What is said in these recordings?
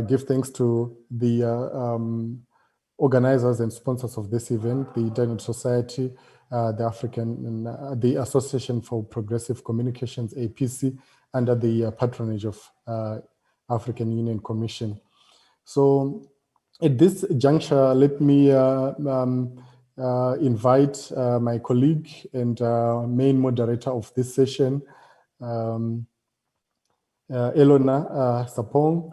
give thanks to the organizers and sponsors of this event, the Internet Society, the Association for Progressive Communications, APC, under the patronage of African Union Commission. So at this juncture, let me invite my colleague and main moderator of this session, Eleanor Sarpong.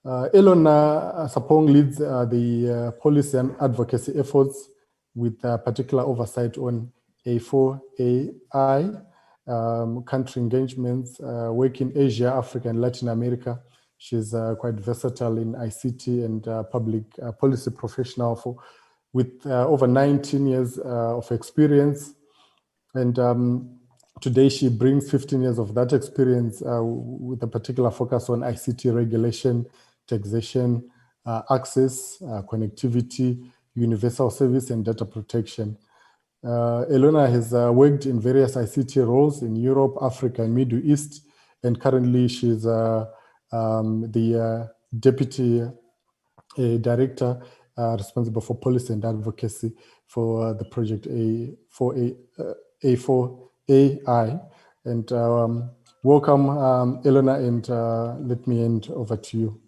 Eleanor Sarpong leads the policy and advocacy efforts with particular oversight on A4AI, country engagements, work in Asia, Africa, and Latin America. She's quite versatile in ICT and public policy professional with over 19 years of experience. And today she brings 15 years of that experience with a particular focus on ICT regulation, taxation, access, connectivity, universal service, and data protection. Eleanor has worked in various ICT roles in Europe, Africa, and Middle East, and currently she's the Deputy Director responsible for policy and advocacy for the project A4AI. And welcome, Eleanor, and let me hand over to you.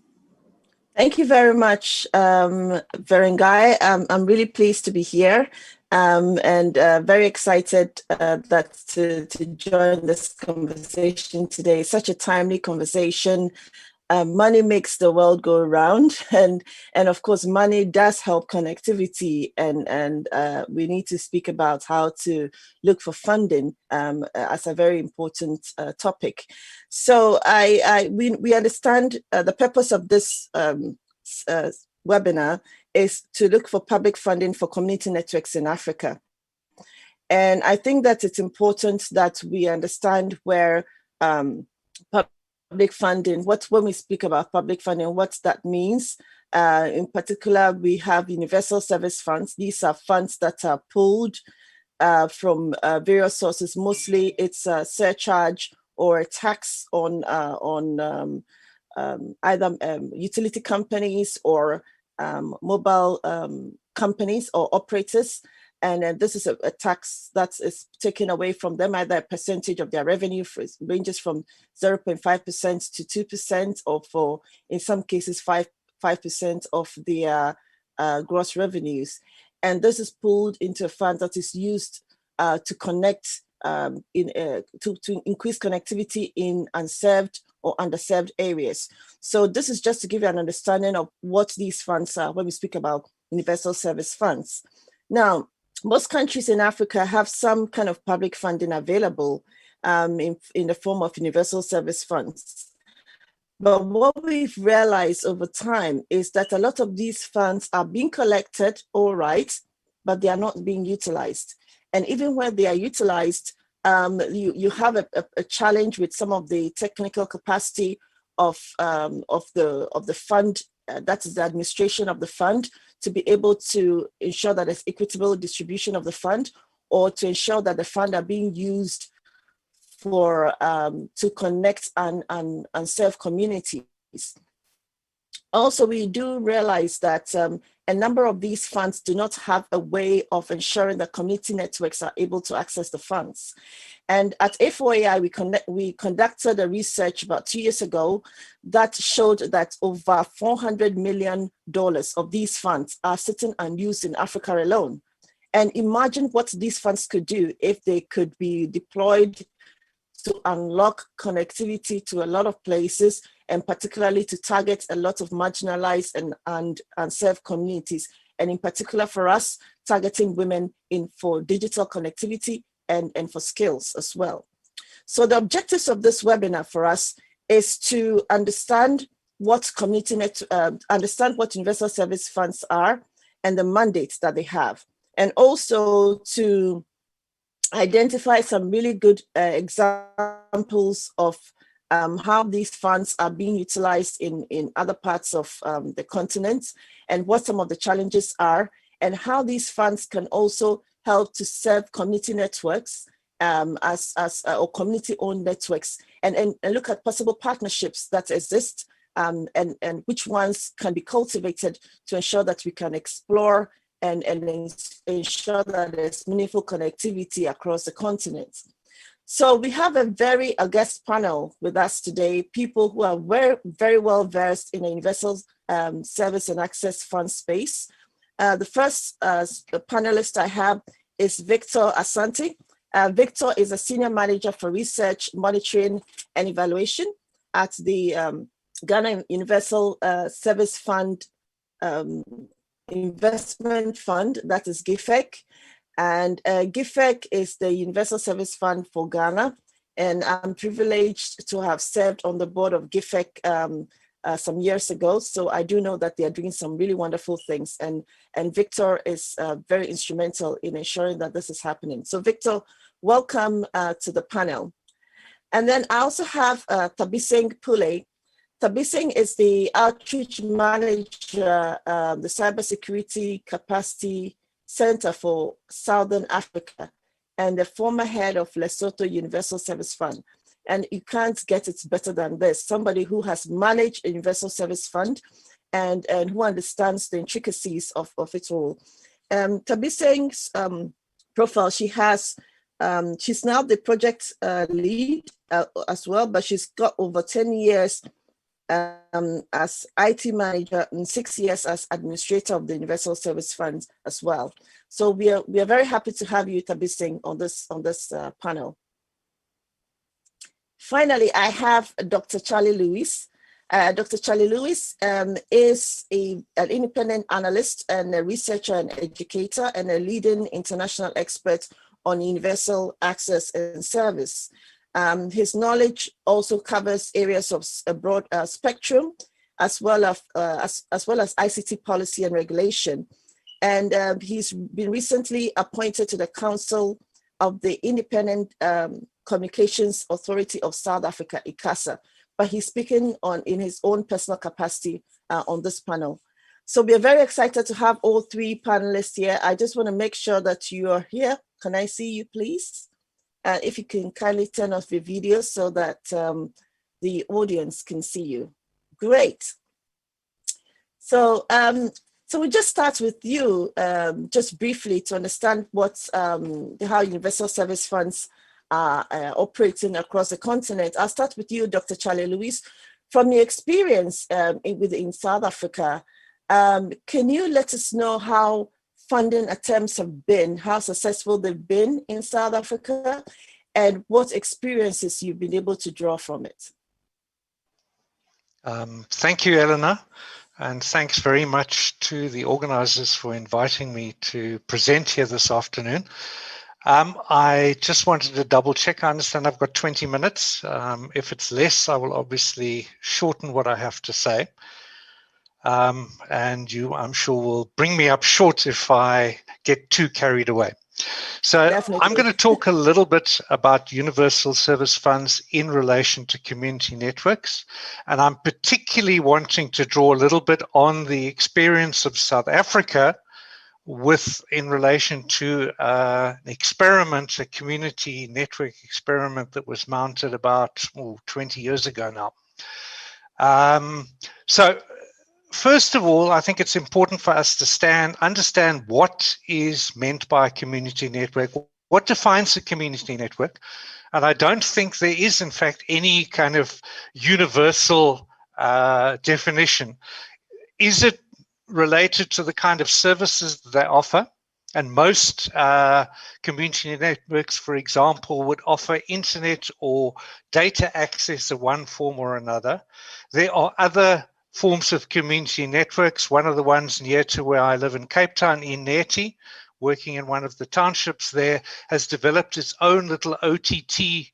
Thank you very much, Verengai. I'm really pleased to be here and very excited to join this conversation today. Such a timely conversation. Money makes the world go around, and of course, money does help connectivity, and we need to speak about how to look for funding as a very important topic. So we understand the purpose of this webinar is to look for public funding for community networks in Africa. And I think that it's important that we understand where public funding, when we speak about public funding, what that means. In particular, we have universal service funds. These are funds that are pulled from various sources. Mostly it's a surcharge or a tax on either utility companies or mobile companies or operators. And this is a tax that is taken away from them, either a percentage of their revenue, ranges from 0.5% to 2%, or in some cases, 5% of their gross revenues. And this is pulled into a fund that is used to connect, to increase connectivity in unserved or underserved areas. So this is just to give you an understanding of what these funds are when we speak about universal service funds. Now, most countries in Africa have some kind of public funding available in the form of universal service funds. But what we've realized over time is that a lot of these funds are being collected, all right, but they are not being utilized. And even when they are utilized, you have a challenge with some of the technical capacity of the fund, that is the administration of the fund, to be able to ensure that there's equitable distribution of the fund, or to ensure that the fund are being used for to connect and serve communities. Also, we do realize that a number of these funds do not have a way of ensuring that community networks are able to access the funds. And at A4AI, we conducted a research about 2 years ago that showed that over $400 million of these funds are sitting unused in Africa alone. And imagine what these funds could do if they could be deployed to unlock connectivity to a lot of places, and particularly to target a lot of marginalized and unserved communities. And in particular for us, targeting women for digital connectivity and for skills as well. So the objectives of this webinar for us is to understand what understand what universal service funds are and the mandates that they have, and also to identify some really good examples of how these funds are being utilized in other parts of the continent, and what some of the challenges are, and how these funds can also help to serve community networks or community-owned networks, and look at possible partnerships that exist and which ones can be cultivated to ensure that we can explore and ensure that there's meaningful connectivity across the continent. So we have a very august panel with us today, people who are very well versed in the universal service and access fund space. The first panelist I have is Victor Asante. Victor is a senior manager for research, monitoring, and evaluation at the Ghana Universal Service Fund Investment Fund, that is GIFEC. And GIFEC is the Universal Service Fund for Ghana. And I'm privileged to have served on the board of GIFEC some years ago. So I do know that they are doing some really wonderful things. And Victor is very instrumental in ensuring that this is happening. So Victor, welcome to the panel. And then I also have Nthabiseng Pule. Nthabiseng is the outreach manager, the Cybersecurity Capacity Center for Southern Africa, and the former head of Lesotho Universal Service Fund. And you can't get it better than this. Somebody who has managed a Universal Service Fund and who understands the intricacies of it all. Nthabiseng's profile, she's now the project lead as well, but she's got over 10 years as IT manager and 6 years as administrator of the Universal Service Fund as well. So we are very happy to have you, Nthabiseng, on this panel. Finally, I have Dr. Charley Lewis. Dr. Charley Lewis is an independent analyst and a researcher and educator and a leading international expert on universal access and service. His knowledge also covers areas of a broad spectrum, as well as ICT policy and regulation. And he's been recently appointed to the Council of the Independent Communications Authority of South Africa, ICASA, but he's speaking in his own personal capacity on this panel. So we are very excited to have all three panelists here. I just want to make sure that you are here. Can I see you, please? If you can kindly turn off your video so that the audience can see you. Great. So, so we'll just start with you, just briefly to understand how universal service funds are operating across the continent. I'll start with you, Dr. Charley Lewis. From your experience in South Africa, can you let us know how funding attempts have been, how successful they've been in South Africa, and what experiences you've been able to draw from it? Thank you, Eleanor, and thanks very much to the organizers for inviting me to present here this afternoon. I just wanted to double check. I understand I've got 20 minutes. If it's less, I will obviously shorten what I have to say. And you, I'm sure, will bring me up short if I get too carried away. So definitely. I'm going to talk a little bit about universal service funds in relation to community networks. And I'm particularly wanting to draw a little bit on the experience of South Africa in relation to an experiment, a community network experiment that was mounted about 20 years ago now. So first of all, I think it's important for us to understand what is meant by a community network, what defines a community network. And I don't think there is, in fact, any kind of universal definition. Is it related to the kind of services that they offer? And most community networks, for example, would offer internet or data access of one form or another. There are other forms of community networks. One of the ones near to where I live in Cape Town, in Neti, working in one of the townships there, has developed its own little OTT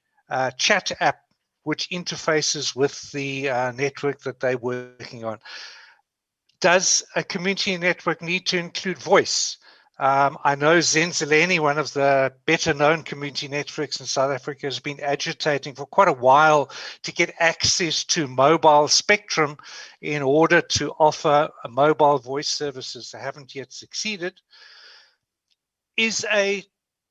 chat app, which interfaces with the network that they're working on. Does a community network need to include voice? I know Zenzileni, one of the better known community networks in South Africa, has been agitating for quite a while to get access to mobile spectrum in order to offer mobile voice services. They haven't yet succeeded. Is a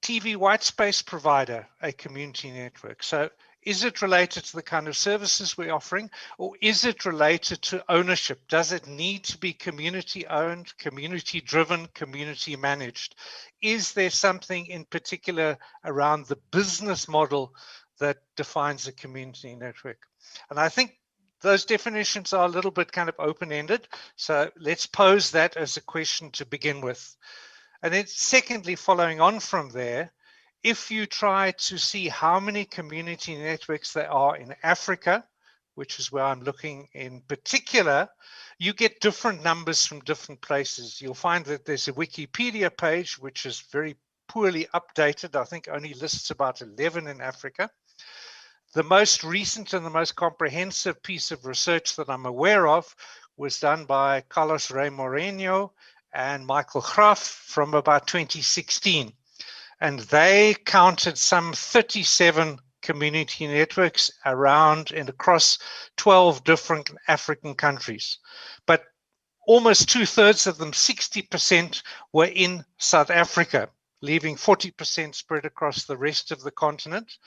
TV white space provider a community network? So Is it related to the kind of services we're offering, or is it related to ownership? Does it need to be community owned, community driven, community managed? Is there something in particular around the business model that defines a community network? And I think those definitions are a little bit kind of open-ended. So let's pose that as a question to begin with. And then secondly, following on from there, if you try to see how many community networks there are in Africa, which is where I'm looking in particular, you get different numbers from different places. You'll find that there's a Wikipedia page, which is very poorly updated. I think only lists about 11 in Africa. The most recent and the most comprehensive piece of research that I'm aware of was done by Carlos Rey Moreno and Michael Graff from about 2016. And they counted some 37 community networks around and across 12 different African countries. But almost 2/3 of them, 60%, were in South Africa, leaving 40% spread across the rest of the continent.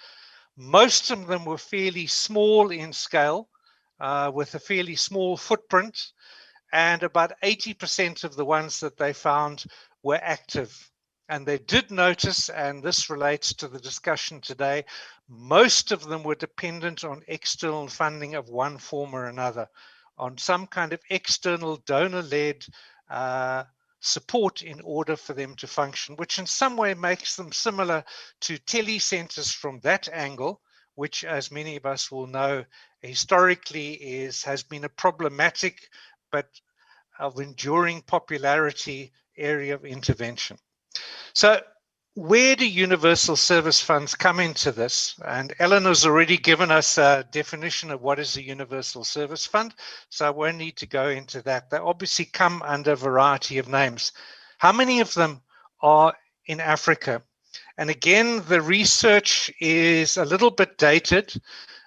Most of them were fairly small in scale, with a fairly small footprint, and about 80% of the ones that they found were active. And they did notice, and this relates to the discussion today, most of them were dependent on external funding of one form or another, on some kind of external donor-led support in order for them to function, which in some way makes them similar to telecenters from that angle, which, as many of us will know, historically has been a problematic but of enduring popularity area of intervention. So where do universal service funds come into this? And Eleanor's already given us a definition of what is a universal service fund, so I won't need to go into that. They obviously come under a variety of names. How many of them are in Africa? And again, the research is a little bit dated.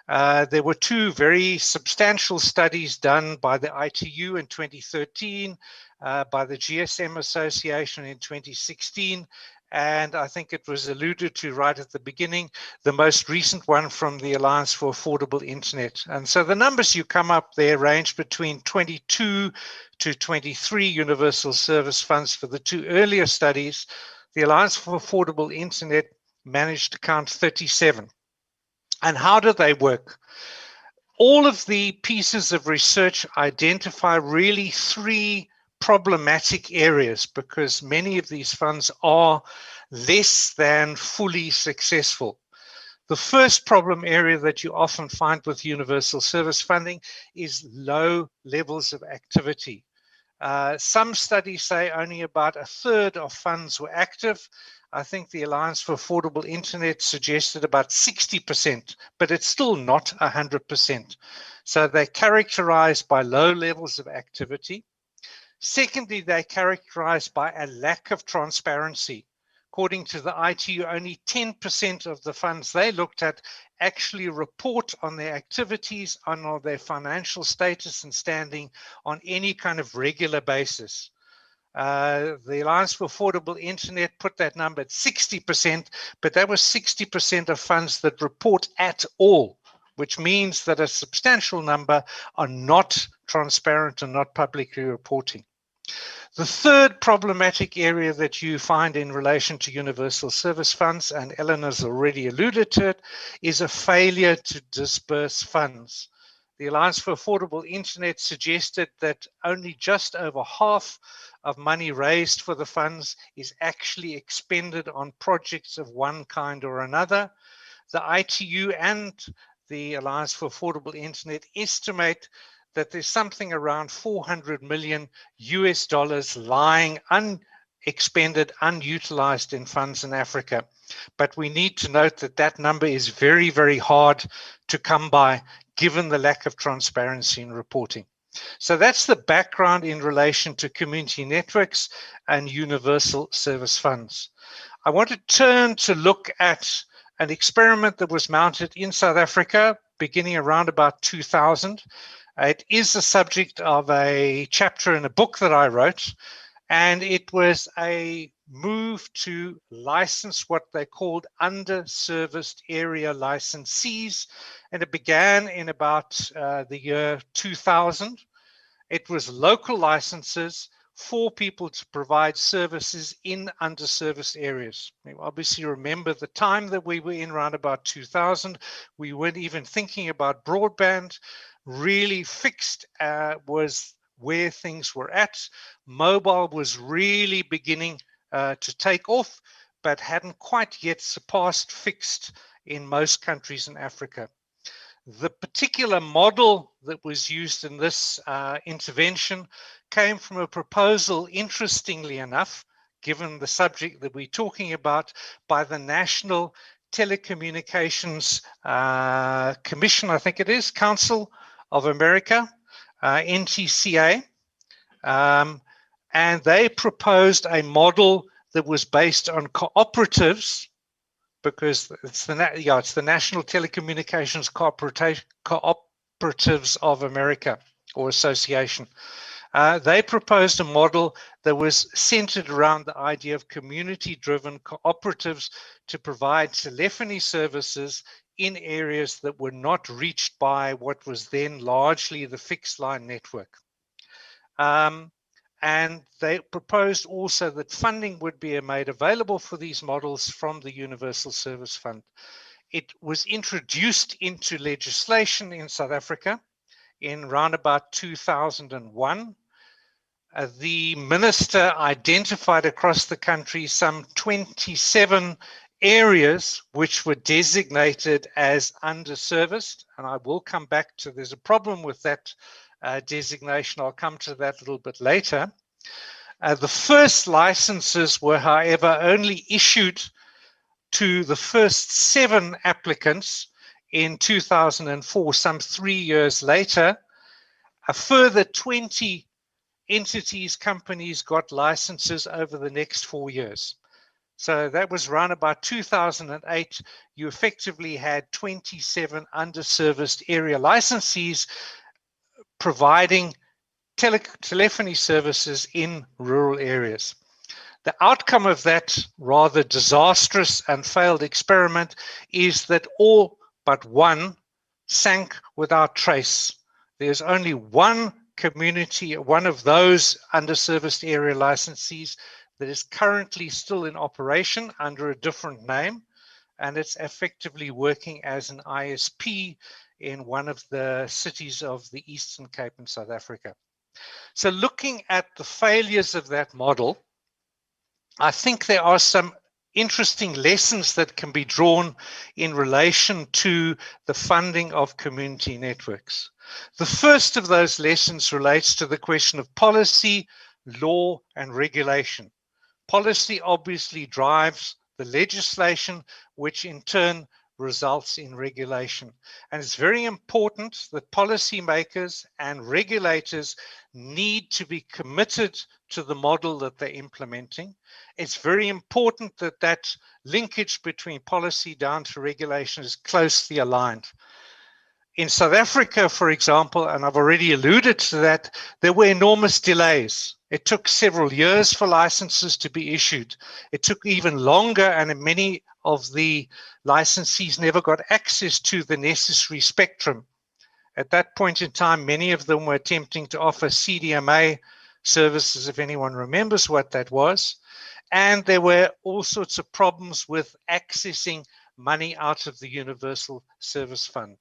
There were two very substantial studies done by the ITU in 2013, by the GSM Association in 2016, and I think it was alluded to right at the beginning, the most recent one from the Alliance for Affordable Internet. And so the numbers you come up there range between 22 to 23 universal service funds for the two earlier studies. The Alliance for Affordable Internet managed to count 37. And how do they work? All of the pieces of research identify really three problematic areas, because many of these funds are less than fully successful. The first problem area that you often find with universal service funding is low levels of activity. Some studies say only about 1/3 of funds were active. I think the Alliance for Affordable Internet suggested about 60%, but it's still not 100%. So they're characterized by low levels of activity. Secondly, they're characterized by a lack of transparency. According to the ITU, only 10% of the funds they looked at actually report on their activities, on their financial status and standing on any kind of regular basis. The Alliance for Affordable Internet put that number at 60%, but that was 60% of funds that report at all, which means that a substantial number are not transparent and not publicly reporting. The third problematic area that you find in relation to universal service funds, and Eleanor's already alluded to it, is a failure to disperse funds. The Alliance for Affordable Internet suggested that only just over half of money raised for the funds is actually expended on projects of one kind or another. The ITU and the Alliance for Affordable Internet estimate that there's something around $400 million lying unexpended, unutilized in funds in Africa. But we need to note that that number is very, very hard to come by, given the lack of transparency in reporting. So that's the background in relation to community networks and universal service funds. I want to turn to look at an experiment that was mounted in South Africa beginning around about 2000. It is the subject of a chapter in a book that I wrote, And it was a move to license what they called under-serviced area licensees. And it began in about the year 2000. It was local licenses for people to provide services in under-serviced areas. You obviously remember the time that we were in around about 2000. We weren't even thinking about broadband. Really fixed was where things were at. Mobile was really beginning to take off, but hadn't quite yet surpassed fixed in most countries in Africa. The particular model that was used in this intervention came from a proposal, interestingly enough, given the subject that we're talking about, by the National Telecommunications Commission, I think it is, Council of America, NTCA. And they proposed a model that was based on cooperatives, because it's the National Telecommunications Cooperatives of America, or Association. They proposed a model that was centered around the idea of community-driven cooperatives to provide telephony services in areas that were not reached by what was then largely the fixed line network. And they proposed also that funding would be made available for these models from the Universal Service Fund. It was introduced into legislation in South Africa in around about 2001. The minister identified across the country some 27 areas which were designated as under-serviced, and I will come back to, there's a problem with that designation. I'll come to that a little bit later. The first licenses were, however, only issued to the first 7 applicants in 2004, some 3 years later. A further 20 entities, companies got licenses over the next 4 years. So that was around about 2008. You effectively had 27 under-serviced area licensees providing telephony services in rural areas. The outcome of that rather disastrous and failed experiment is that all but one sank without trace. There's only one community, one of those under-serviced area licensees that is currently still in operation under a different name, and it's effectively working as an ISP in one of the cities of the Eastern Cape in South Africa. So looking at the failures of that model, I think there are some interesting lessons that can be drawn in relation to the funding of community networks. The first of those lessons relates to the question of policy, law, and regulation. Policy obviously drives the legislation, which in turn results in regulation. And it's very important that policymakers and regulators need to be committed to the model that they're implementing. It's very important that that linkage between policy down to regulation is closely aligned. In South Africa, for example, and I've already alluded to that, there were enormous delays. It took several years for licenses to be issued. It took even longer, and many of the licensees never got access to the necessary spectrum. At that point in time, many of them were attempting to offer CDMA services, if anyone remembers what that was. And there were all sorts of problems with accessing money out of the Universal Service Fund.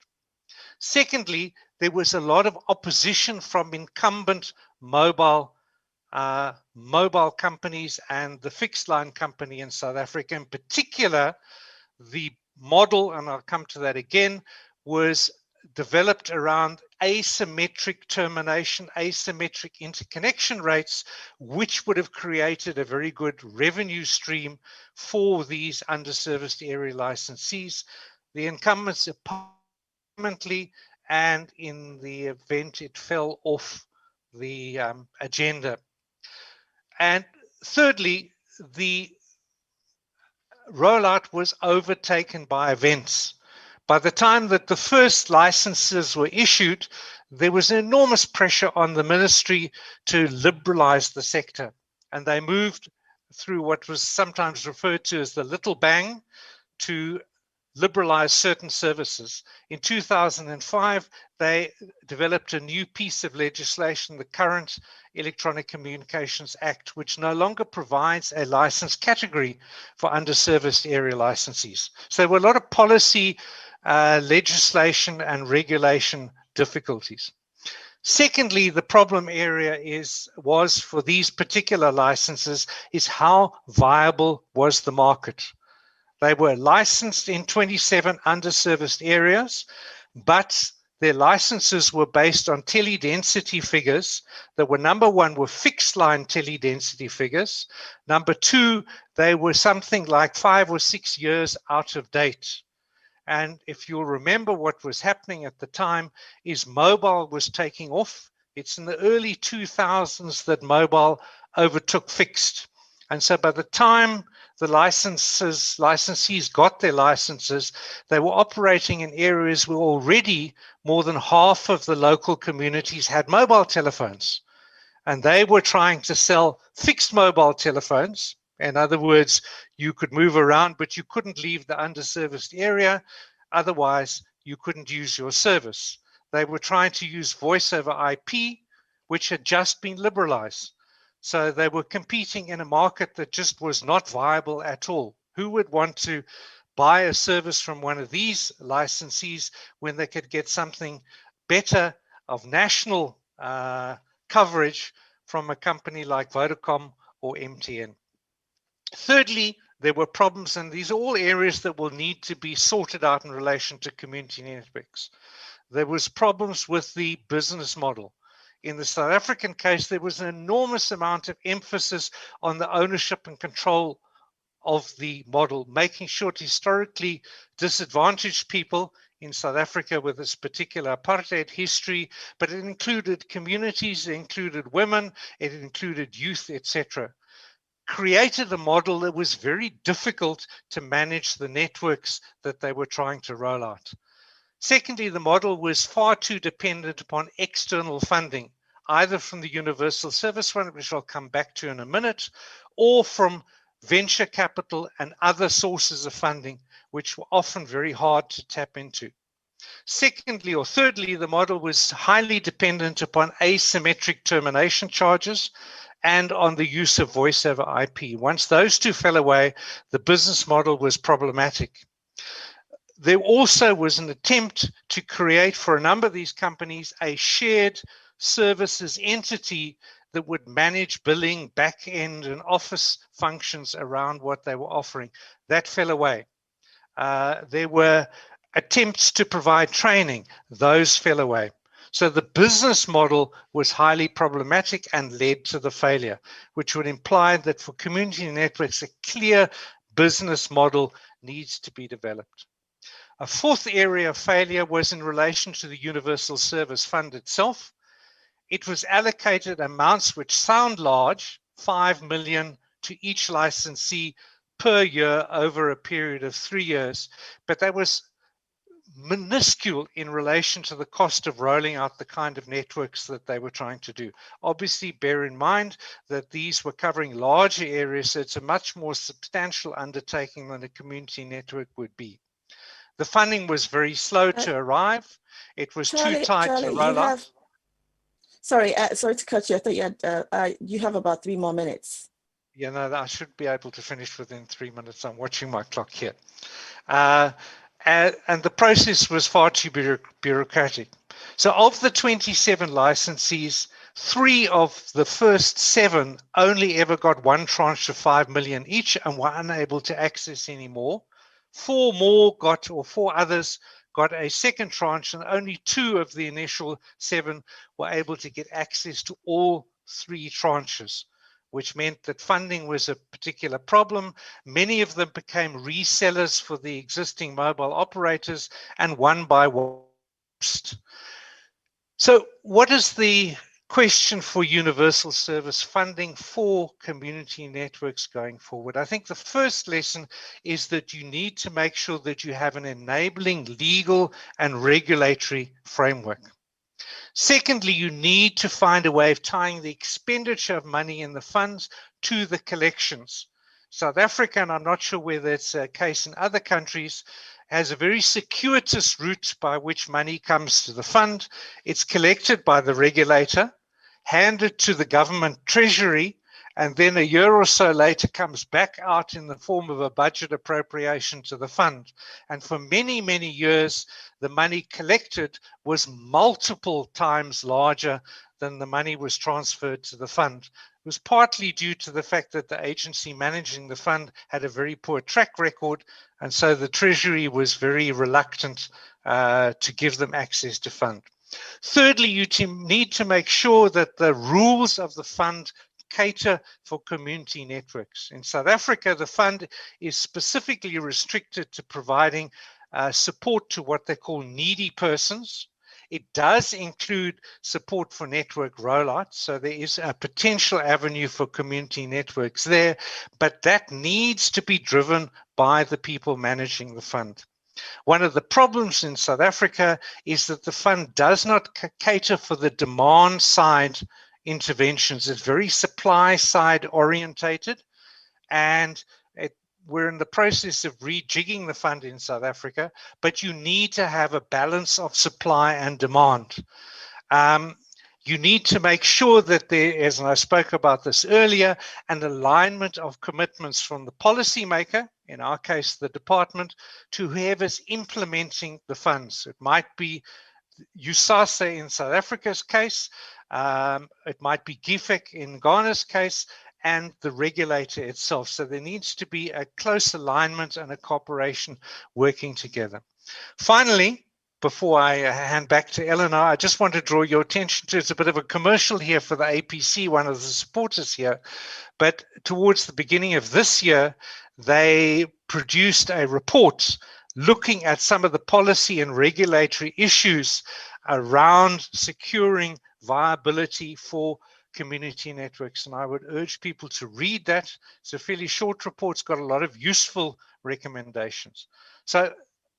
Secondly, there was a lot of opposition from incumbent mobile companies and the fixed line company in South Africa. In particular, the model, and I'll come to that again, was developed around asymmetric termination, asymmetric interconnection rates, which would have created a very good revenue stream for these under-serviced area licensees. The incumbents permanently, and in the event it fell off the agenda. And thirdly, the rollout was overtaken by events. By the time that the first licenses were issued, there was enormous pressure on the ministry to liberalize the sector. and they moved through what was sometimes referred to as the little bang to liberalize certain services. In 2005, they developed a new piece of legislation, the current Electronic Communications Act, which no longer provides a license category for underserviced area licensees. So there were a lot of policy, legislation and regulation difficulties. Secondly, the problem area was for these particular licenses is how viable was the market. They were licensed in 27 underserviced areas, but their licenses were based on tele-density figures that were, number one, were fixed line tele-density figures. Number two, they were something like 5 or 6 years out of date. And if you'll remember what was happening at the time is mobile was taking off. It's in the early 2000s that mobile overtook fixed. And so by the time the licensees got their licenses, they were operating in areas where already more than half of the local communities had mobile telephones. And they were trying to sell fixed mobile telephones. In other words, you could move around, but you couldn't leave the underserviced area. Otherwise, you couldn't use your service. They were trying to use voice over IP, which had just been liberalized. So they were competing in a market that just was not viable at all. Who would want to buy a service from one of these licensees when they could get something better of national coverage from a company like Vodacom or MTN? Thirdly, there were problems, and these are all areas that will need to be sorted out in relation to community networks. There was problems with the business model. In the South African case, there was an enormous amount of emphasis on the ownership and control of the model, making sure to historically disadvantaged people in South Africa with this particular apartheid history, but it included communities, it included women, it included youth, etc. Created a model that was very difficult to manage the networks that they were trying to roll out. Secondly, the model was far too dependent upon external funding, either from the Universal Service Fund, which I'll come back to in a minute, or from venture capital and other sources of funding, which were often very hard to tap into. Secondly, or thirdly, the model was highly dependent upon asymmetric termination charges and on the use of voice over IP. Once those two fell away, the business model was problematic. There also was an attempt to create for a number of these companies a shared services entity that would manage billing, back-end, and office functions around what they were offering. That fell away. There were attempts to provide training. Those fell away. So the business model was highly problematic and led to the failure, which would imply that for community networks, a clear business model needs to be developed. A fourth area of failure was in relation to the Universal Service Fund itself. It was allocated amounts which sound large, 5 million to each licensee per year over a period of 3 years, but that was minuscule in relation to the cost of rolling out the kind of networks that they were trying to do. Obviously, bear in mind that these were covering larger areas, so it's a much more substantial undertaking than a community network would be. The funding was very slow to arrive. It was too tight to roll out. Sorry to cut you. I thought you had, you have about 3 more minutes. Yeah, no, I should be able to finish within 3 minutes. I'm watching my clock here. And the process was far too bureaucratic. So of the 27 licensees, 3 of the first 7 only ever got one tranche of 5 million each and were unable to access any more. 4 others got a second tranche, and only 2 of the initial 7 were able to get access to all 3 tranches, which meant that funding was a particular problem. Many of them became resellers for the existing mobile operators, and one by one. So what is the question for universal service funding for community networks going forward? I think the first lesson is that you need to make sure that you have an enabling legal and regulatory framework. Secondly, you need to find a way of tying the expenditure of money in the funds to the collections. South Africa, and I'm not sure whether it's a case in other countries, has a very circuitous route by which money comes to the fund. It's collected by the regulator, handed to the government treasury, and then a year or so later comes back out in the form of a budget appropriation to the fund. And for many, many years, the money collected was multiple times larger than the money was transferred to the fund. It was partly due to the fact that the agency managing the fund had a very poor track record, and so the Treasury was very reluctant to give them access to fund. Thirdly, you need to make sure that the rules of the fund cater for community networks. In South Africa, the fund is specifically restricted to providing support to what they call needy persons. It does include support for network rollout, so there is a potential avenue for community networks there, but that needs to be driven by the people managing the fund. One of the problems in South Africa is that the fund does not cater for the demand side interventions. It's very supply side orientated, and we're in the process of rejigging the fund in South Africa, but you need to have a balance of supply and demand. You need to make sure that there is, and I spoke about this earlier, an alignment of commitments from the policymaker, in our case, the department, to whoever's implementing the funds. It might be USASA in South Africa's case, it might be GIFEC in Ghana's case, and the regulator itself. So there needs to be a close alignment and a cooperation working together. Finally, before I hand back to Eleanor, I just want to draw your attention to, it's a bit of a commercial here for the APC, one of the supporters here, but towards the beginning of this year, they produced a report looking at some of the policy and regulatory issues around securing viability for community networks, and I would urge people to read that. It's a fairly short report. It's got a lot of useful recommendations. So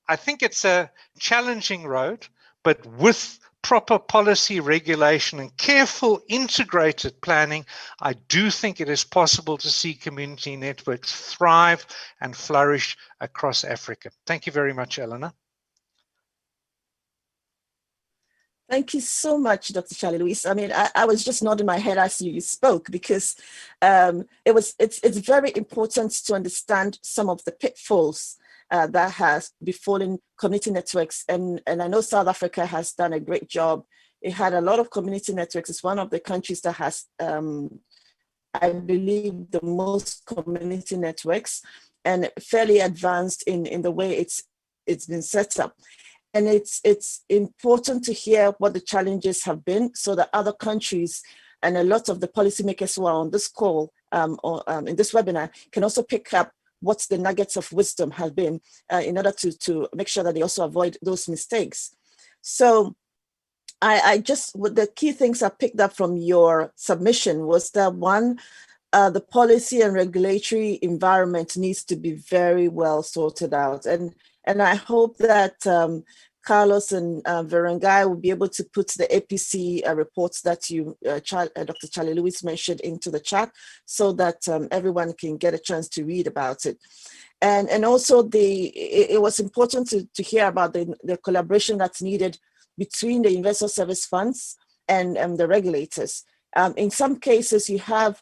I think it's a challenging road, but with proper policy regulation and careful integrated planning, I do think it is possible to see community networks thrive and flourish across Africa. Thank you very much, Eleanor. Thank you so much, Dr. Charley Lewis. I mean, I was just nodding my head as you spoke, because it's very important to understand some of the pitfalls that has befallen community networks. And I know South Africa has done a great job. It had a lot of community networks. It's one of the countries that has, I believe, the most community networks, and fairly advanced in the way it's been set up. And it's important to hear what the challenges have been, so that other countries and a lot of the policymakers who are on this call or in this webinar can also pick up what the nuggets of wisdom have been in order to make sure that they also avoid those mistakes. So the key things I picked up from your submission was that, one, the policy and regulatory environment needs to be very well sorted out. And I hope that Carlos and Verengai will be able to put the APC reports that you, Dr. Charley Lewis, mentioned into the chat, so that everyone can get a chance to read about it. And also it was important to hear about the collaboration that's needed between the universal service funds and the regulators. In some cases, you have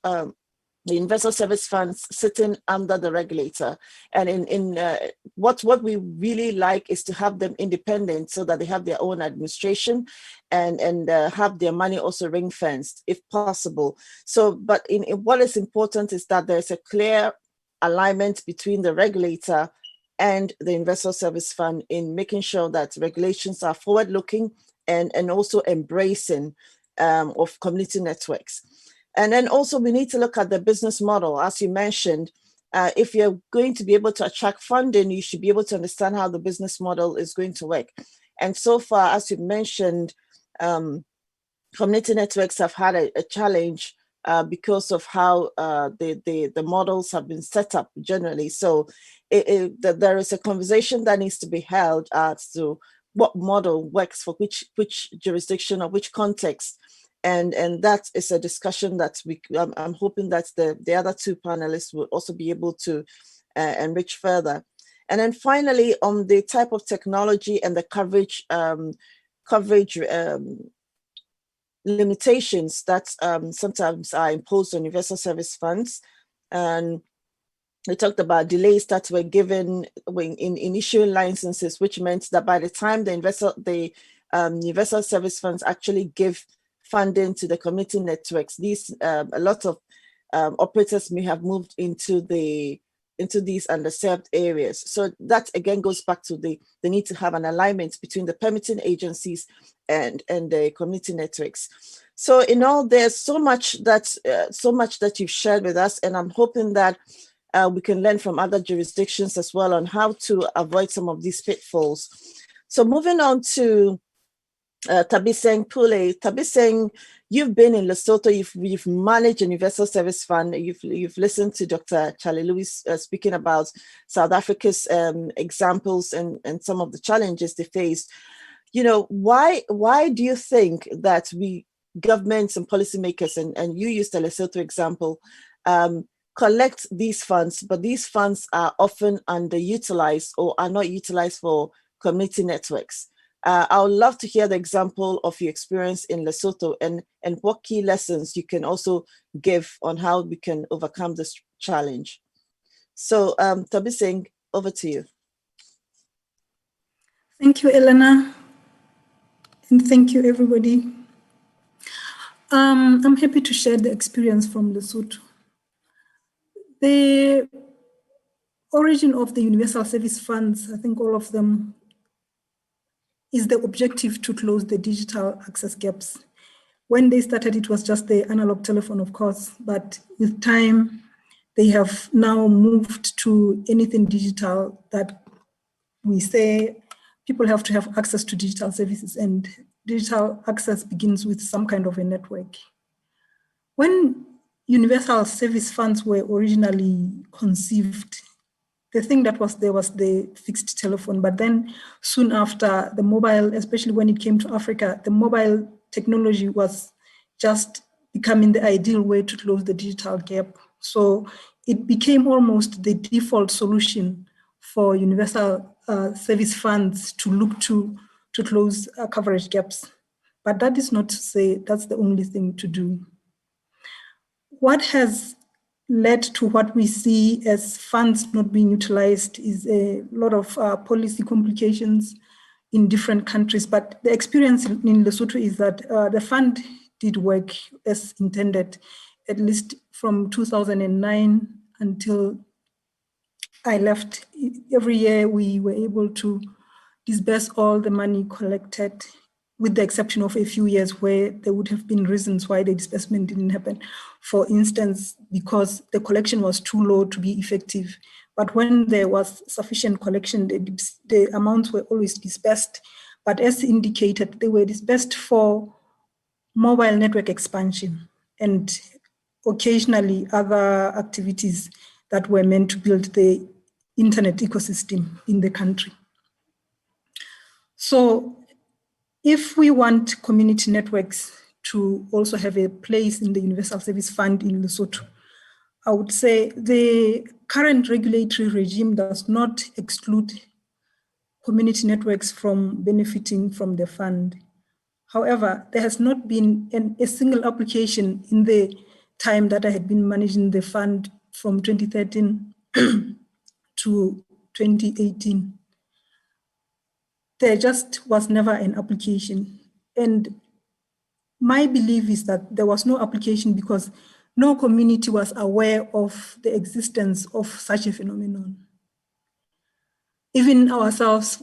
the universal service funds sitting under the regulator, and what we really like is to have them independent, so that they have their own administration and have their money also ring fenced if possible. So, but what is important is that there's a clear alignment between the regulator and the universal service fund in making sure that regulations are forward looking and also embracing of community networks. And then also we need to look at the business model. As you mentioned, if you're going to be able to attract funding, you should be able to understand how the business model is going to work. And so far, as you mentioned, community networks have had a challenge because of how the models have been set up generally. So there is a conversation that needs to be held as to what model works for which jurisdiction or which context. And that is a discussion that I'm hoping that the other two panelists will also be able to enrich further. And then finally, on the type of technology and the coverage limitations that sometimes are imposed on universal service funds. And we talked about delays that were given in issuing licenses, which meant that by the time the universal service funds actually give funding to the community networks, a lot of operators may have moved into these underserved areas. So that again goes back to the need to have an alignment between the permitting agencies and the community networks. So in all, there's so much that you've shared with us, and I'm hoping that we can learn from other jurisdictions as well on how to avoid some of these pitfalls. So moving on to Nthabiseng, Pule. Nthabiseng, you've been in Lesotho, you've managed a universal service fund, you've listened to Dr. Charley Lewis speaking about South Africa's examples and some of the challenges they faced. You know, why do you think that governments and policymakers, and you used the Lesotho example, collect these funds, but these funds are often underutilized or are not utilized for community networks? I would love to hear the example of your experience in Lesotho and what key lessons you can also give on how we can overcome this challenge. So Nthabiseng, over to you. Thank you, Eleanor. And thank you, everybody. I'm happy to share the experience from Lesotho. The origin of the universal service funds, I think all of them, is the objective to close the digital access gaps. When they started, it was just the analog telephone, of course, but with time, they have now moved to anything digital that we say people have to have access to digital services, and digital access begins with some kind of a network. When universal service funds were originally conceived, the thing that was there was the fixed telephone, but then soon after, the mobile, especially when it came to Africa, the mobile technology was just becoming the ideal way to close the digital gap. So it became almost the default solution for universal service funds to look to close coverage gaps. But that is not to say that's the only thing to do. What has led to what we see as funds not being utilized is a lot of policy complications in different countries. But the experience in Lesotho is that the fund did work as intended, at least from 2009 until I left. Every year we were able to disburse all the money collected, with the exception of a few years where there would have been reasons why the disbursement didn't happen. For instance, because the collection was too low to be effective. But when there was sufficient collection, the amounts were always disbursed. But as indicated, they were disbursed for mobile network expansion and occasionally other activities that were meant to build the internet ecosystem in the country. So if we want community networks to also have a place in the Universal Service Fund in Lesotho, I would say the current regulatory regime does not exclude community networks from benefiting from the fund. However, there has not been a single application in the time that I had been managing the fund from 2013 to 2018. There just was never an application. And my belief is that there was no application because no community was aware of the existence of such a phenomenon. Even ourselves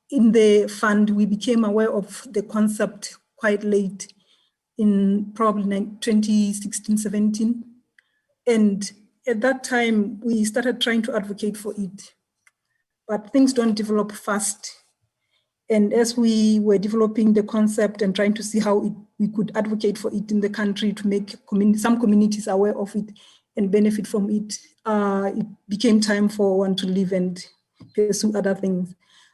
in the fund, we became aware of the concept quite late in probably 2016, 17. And at that time, we started trying to advocate for it. But things don't develop fast. And as we were developing the concept and trying to see how we could advocate for it in the country to make some communities aware of it and benefit from it, it became time for one to leave and pursue other things.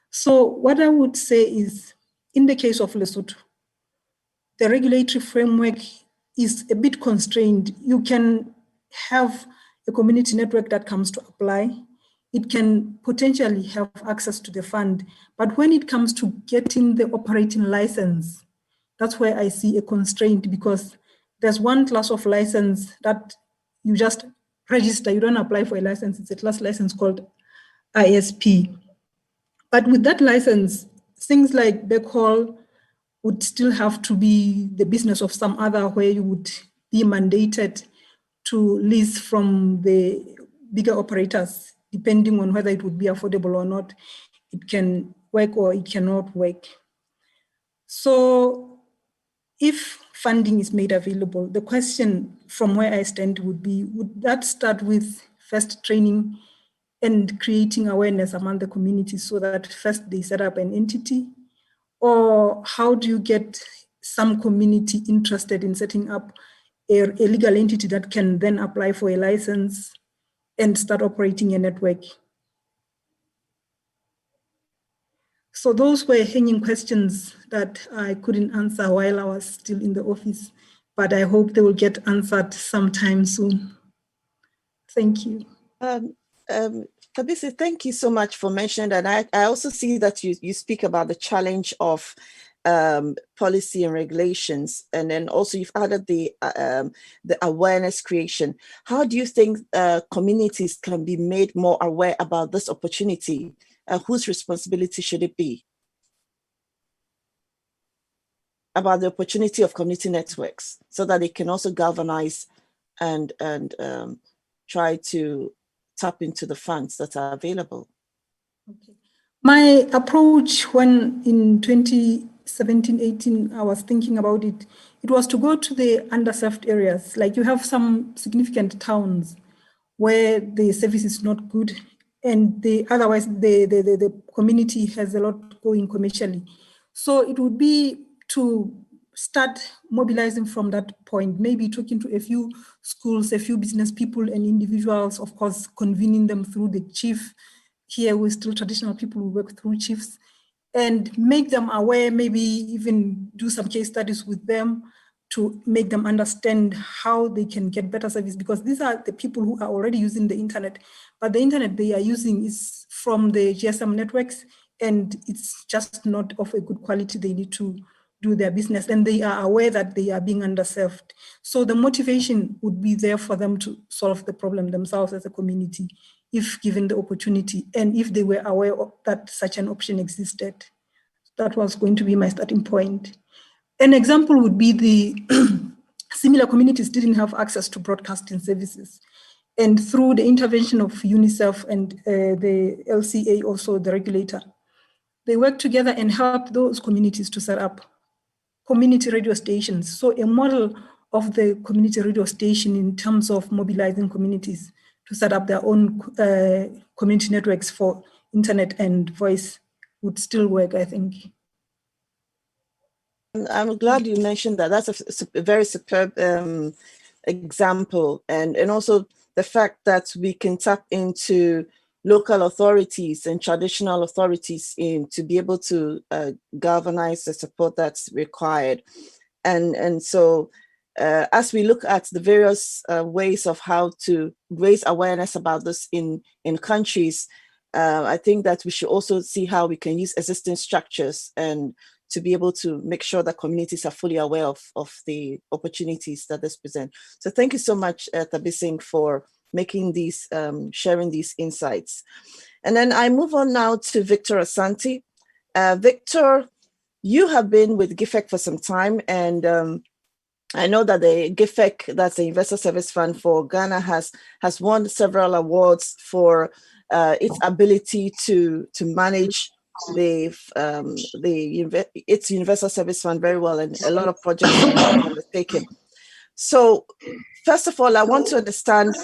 So what I would say is in the case of Lesotho, the regulatory framework is a bit constrained. You can have a community network that comes to apply. It can potentially have access to the fund. But when it comes to getting the operating license, that's where I see a constraint, because there's one class of license that you just register, you don't apply for a license. It's a class license called ISP. But with that license, things like backhaul would still have to be the business of some other, where you would be mandated to lease from the bigger operators, depending on whether it would be affordable or not. It can work or it cannot work. So if funding is made available, the question from where I stand would be, would that start with first training and creating awareness among the community so that first they set up an entity? Or how do you get some community interested in setting up a legal entity that can then apply for a license and start operating a network? So those were hanging questions that I couldn't answer while I was still in the office, but I hope they will get answered sometime soon. Thank you. Nthabiseng, thank you so much for mentioning that. I also see that you speak about the challenge of policy and regulations, and then also you've added the awareness creation. How do you think communities can be made more aware about this opportunity? Whose responsibility should it be? About the opportunity of community networks, so that they can also galvanize and try to tap into the funds that are available. Okay. My approach when in 2017-18, I was thinking about it, it was to go to the underserved areas. Like you have some significant towns where the service is not good, and otherwise the community has a lot going commercially. So it would be to start mobilizing from that point, maybe talking to a few schools, a few business people and individuals, of course, convening them through the chief. Here we're still traditional people who work through chiefs, and make them aware, maybe even do some case studies with them to make them understand how they can get better service, because these are the people who are already using the internet, but the internet they are using is from the GSM networks, and it's just not of a good quality. They need to do their business, and they are aware that they are being underserved. So the motivation would be there for them to solve the problem themselves as a community, if given the opportunity, and if they were aware that such an option existed. That was going to be my starting point. An example would be the similar communities didn't have access to broadcasting services. And through the intervention of UNICEF and the LCA, also the regulator, they worked together and helped those communities to set up community radio stations. So a model of the community radio station in terms of mobilizing communities to set up their own community networks for internet and voice would still work, I think. I'm glad you mentioned that. That's a very superb example. And also the fact that we can tap into local authorities and traditional authorities to be able to galvanize the support that's required. And so as we look at the various ways of how to raise awareness about this in countries, I think that we should also see how we can use existing structures and to be able to make sure that communities are fully aware of the opportunities that this present. So thank you so much, Nthabiseng, for making these, sharing these insights. And then I move on now to Victor Asante. Victor, you have been with GIFEC for some time, and I know that the GIFEC, that's the Investor Service Fund for Ghana, has won several awards for its ability to manage its Universal Service Fund very well, and a lot of projects are undertaken. So first of all, I want to understand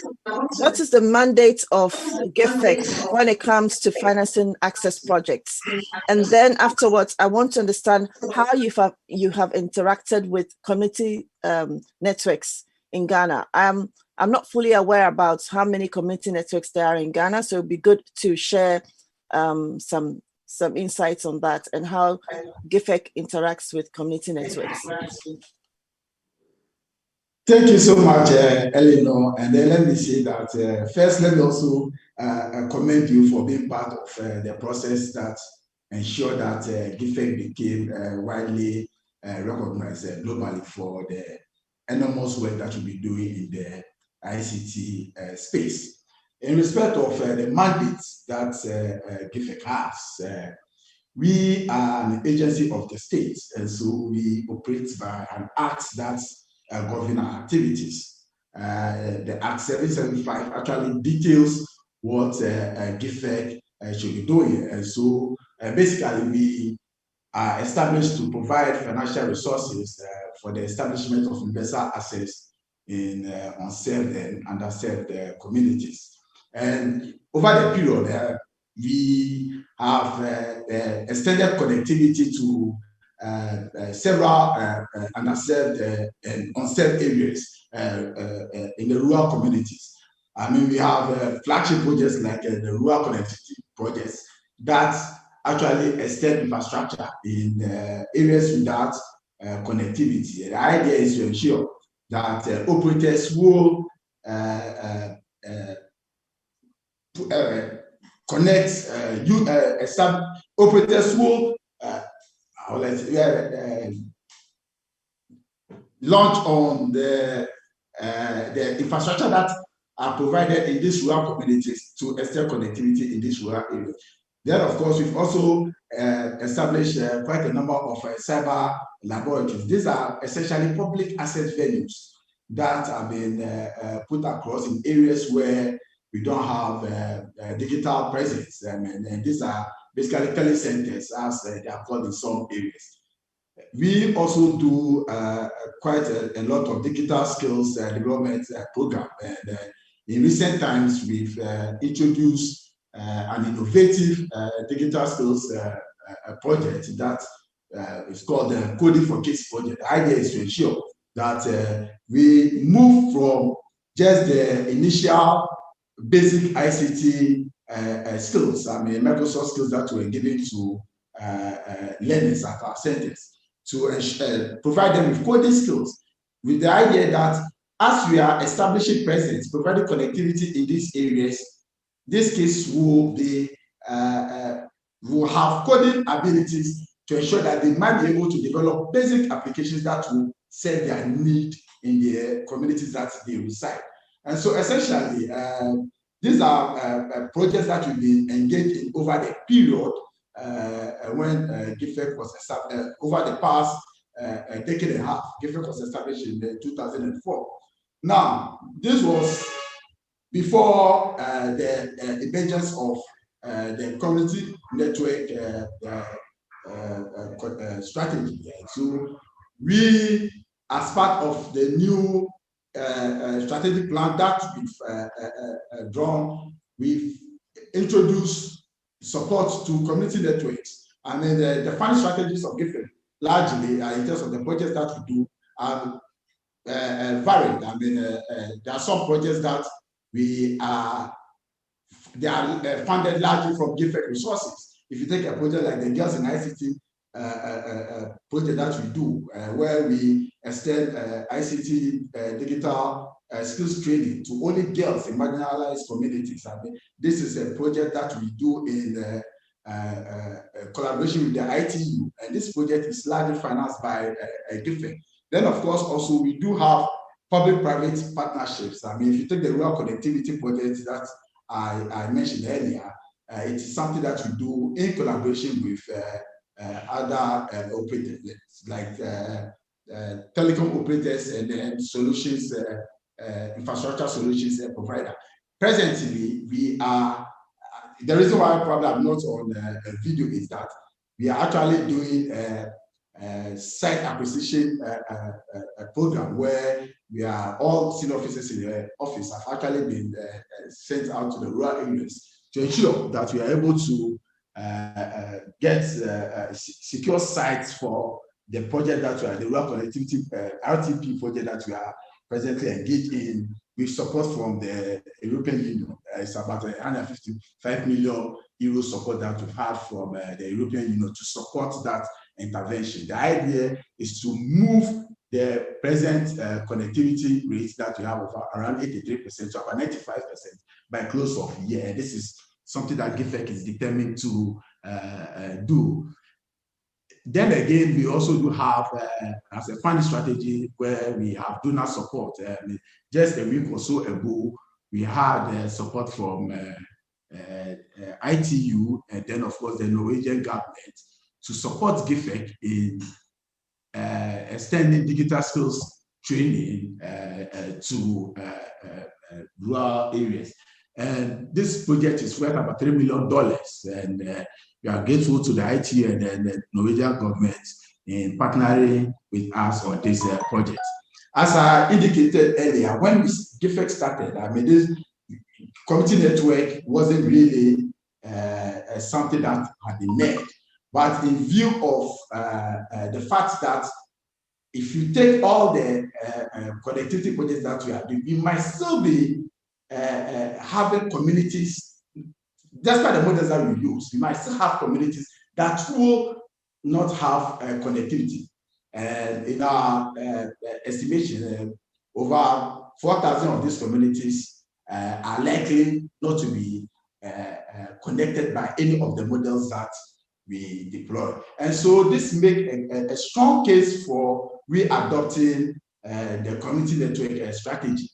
what is the mandate of GIFEC when it comes to financing access projects, and then afterwards, I want to understand how you have interacted with community networks in Ghana. I'm not fully aware about how many community networks there are in Ghana, so it'd be good to share some some insights on that and how GIFEC interacts with community networks. Thank you so much, Eleanor. And then let me say that first, let me also commend you for being part of the process that ensured that GIFEC became widely recognized globally for the enormous work that you'll be doing in the ICT space. In respect of the mandates that GIFEC has, we are an agency of the state, and so we operate by an act that govern our activities. The Act 775 actually details what GIFEC should be doing. And so basically we are established to provide financial resources for the establishment of universal access in unserved and underserved communities. And over the period, we have extended connectivity to several underserved and unserved areas in the rural communities. I mean, we have flagship projects like the rural connectivity projects that actually extend infrastructure in areas without connectivity. And the idea is to ensure that operators will connect, operators will launch on the infrastructure that are provided in these rural communities to extend connectivity in these rural areas. Then, of course, we've also established quite a number of cyber laboratories. These are essentially public access venues that have been put across in areas where we don't have digital presence. And these are basically telecenters, as they are called in some areas. We also do quite a lot of digital skills development program. And in recent times, we've introduced an innovative digital skills project that is called the Coding for Kids project. The idea is to ensure that we move from just the initial basic ICT skills, I mean, Microsoft skills that were given to learners at our centers, to provide them with coding skills, with the idea that as we are establishing presence, providing connectivity in these areas, this case will be will have coding abilities to ensure that they might be able to develop basic applications that will serve their need in the communities that they reside. And so essentially, these are projects that we've been engaged in over the period when GIFEC was established, over the past decade and a half. GIFEC was established in 2004. Now, this was before the emergence of the community network strategy. So we, as part of the new strategic plan that we've drawn, we've introduced support to community networks. I mean, the fund strategies of GIFEC, largely in terms of the projects that we do, are varied. I mean, there are some projects that they are funded largely from GIFEC resources. If you take a project like the Girls in ICT project that we do, where we extend ICT digital skills training to only girls in marginalized communities. I mean, this is a project that we do in collaboration with the ITU, and this project is largely financed by GIFEC. Then, of course, also we do have public-private partnerships. I mean, if you take the rural connectivity project that I mentioned earlier, it is something that we do in collaboration with other operators, like telecom operators and then solutions, infrastructure solutions provider. Presently, we are, the reason why probably I'm not on a video is that we are actually doing a site acquisition program where we are all senior officers in the office have actually been sent out to the rural areas to ensure that we are able to get secure sites for the project that we are, the rural connectivity RTP project that we are presently engaged in with support from the European Union. It's about 155 million euro support that we've had from the European Union to support that intervention. The idea is to move the present connectivity rates that we have of around 83% to about 95% by close of year. And this is something that GIFEC is determined to do. Then again, we also do have as a funding strategy where we have donor support. Just a week or so ago, we had support from ITU and then of course the Norwegian government to support GIFEC in extending digital skills training to rural areas. And this project is worth about $3 million, and we are grateful to the ITU and the Norwegian government in partnering with us on this project. As I indicated earlier, when GIFEC started, I mean, this community network wasn't really something that had been made. But in view of the fact that if you take all the connectivity projects that we are doing, we might still be having communities, despite the models that we use, we might still have communities that will not have connectivity. And in our estimation, over 4,000 of these communities are likely not to be connected by any of the models that we deploy. And so this makes a strong case for adopting the community network strategy.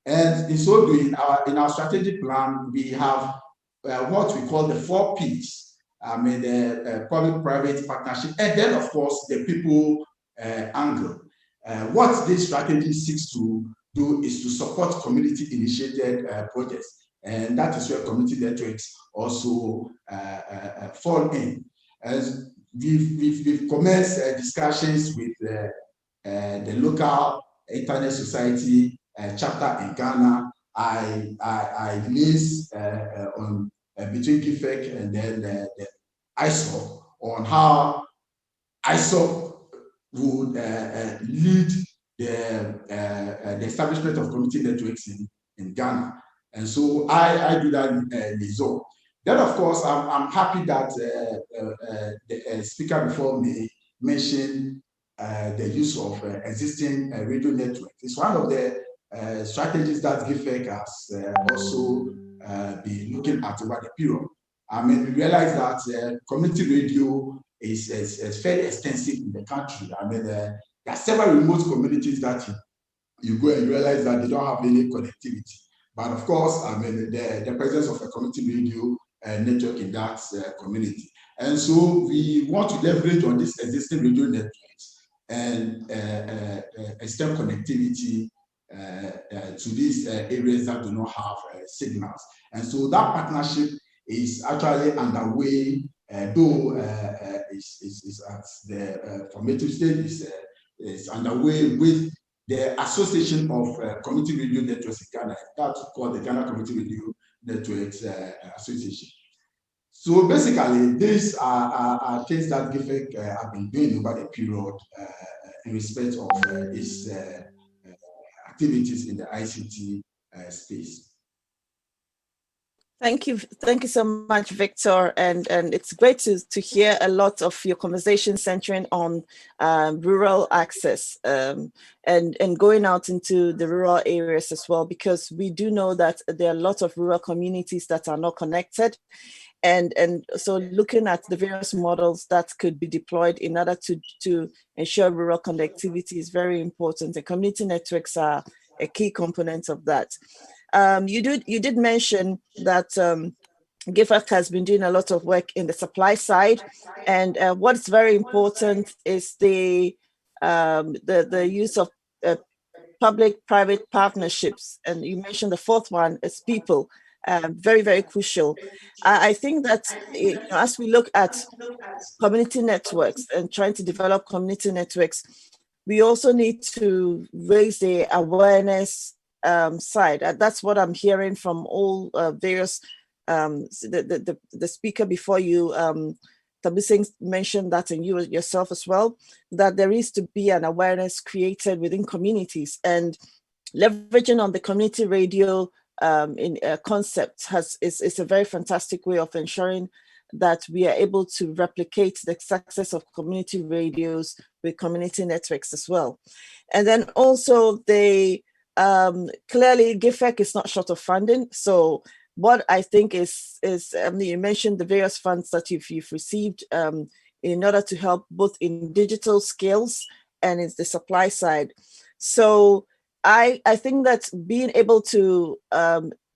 And in so doing, in our strategic plan, we have what we call the 4 Ps. I mean, the public-private partnership, and then, of course, the people angle. What this strategy seeks to do is to support community-initiated projects. And that is where community networks also fall in. As we've commenced discussions with the local Internet Society chapter in Ghana. I liaise on between GIFEC and then the ISOP on how ISOP would lead the establishment of community networks in Ghana. And so I do that liaison. Then, of course, I'm happy that the speaker before me mentioned the use of existing radio networks. It's one of the strategies that GIFEC has also been looking at over the period. I mean, we realize that community radio is fairly extensive in the country. I mean, there are several remote communities that you go and realize that they don't have any connectivity. But of course, I mean, the presence of a community radio network in that community. And so we want to leverage on this existing radio networks and extend connectivity to these areas that do not have signals. And so that partnership is actually underway, though is at the formative stage, is underway with the Association of Community Radio Networks in Ghana. That's called the Ghana Community Radio Networks Association. So basically, these are things that GIFEC have been doing over the period in respect of its activities in the ICT space. Thank you so much, Victor. And it's great to hear a lot of your conversation centering on rural access and going out into the rural areas as well, because we do know that there are a lot of rural communities that are not connected. And so looking at the various models that could be deployed in order to ensure rural connectivity is very important. The community networks are a key component of that. You did mention that GIFEC has been doing a lot of work in the supply side, and what's very important is the use of public-private partnerships. And you mentioned the 4th one is people. Very, very crucial. I think that as we look at community networks and trying to develop community networks, we also need to raise the awareness side. That's what I'm hearing from all various, the speaker before you, Nthabiseng, mentioned that, and you yourself as well, that there is to be an awareness created within communities. And leveraging on the community radio concept is a very fantastic way of ensuring that we are able to replicate the success of community radios with community networks as well. And then also clearly GIFEC is not short of funding. So what I think is you mentioned the various funds that you've received in order to help both in digital skills and in the supply side. So I think that being able to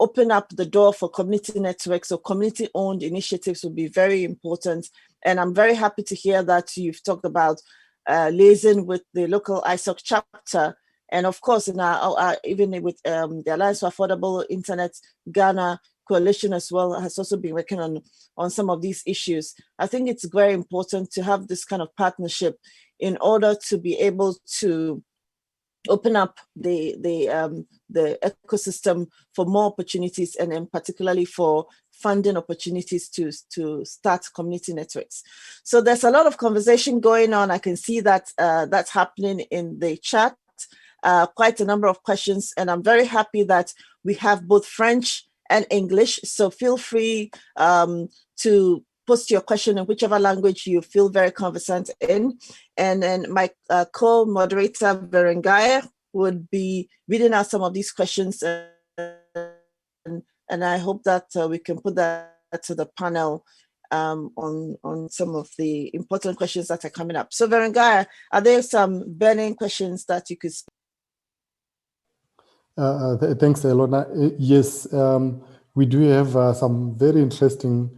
open up the door for community networks or community-owned initiatives would be very important. And I'm very happy to hear that you've talked about liaising with the local ISOC chapter. And of course, in even with the Alliance for Affordable Internet Ghana coalition as well has also been working on some of these issues. I think it's very important to have this kind of partnership in order to be able to open up the ecosystem for more opportunities, and then particularly for funding opportunities to start community networks. So there's a lot of conversation going on. I can see that that's happening in the chat, quite a number of questions, and I'm very happy that we have both French and English. So feel free to post your question in whichever language you feel very conversant in. And then my co-moderator, Verengai, would be reading out some of these questions. And I hope that we can put that to the panel on some of the important questions that are coming up. So Verengai, are there some burning questions that you could speak? Thanks, Eleanor. Yes, we do have some very interesting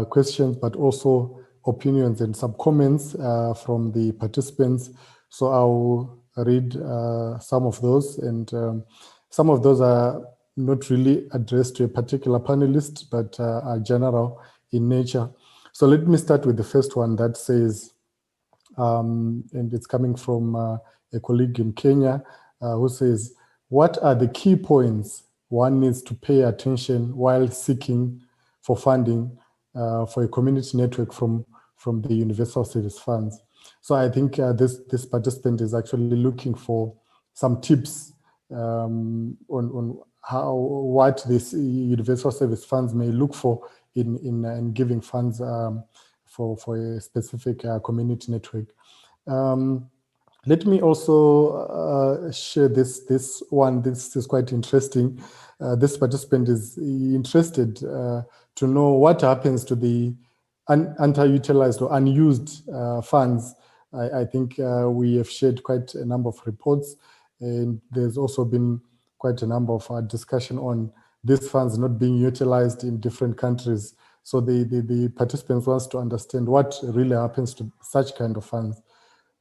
questions, but also opinions and some comments from the participants. So I'll read some of those, and some of those are not really addressed to a particular panelist, but are general in nature. So let me start with the first one that says, and it's coming from a colleague in Kenya, who says, what are the key points one needs to pay attention while seeking for funding for a community network from the Universal Service Funds? So I think this participant is actually looking for some tips on what this Universal Service Funds may look for in giving funds for a specific community network. Let me also share this one. This is quite interesting. This participant is interested to know what happens to the underutilized or unused funds. I think we have shared quite a number of reports, and there's also been quite a number of discussion on these funds not being utilized in different countries. So the participants wants to understand what really happens to such kind of funds.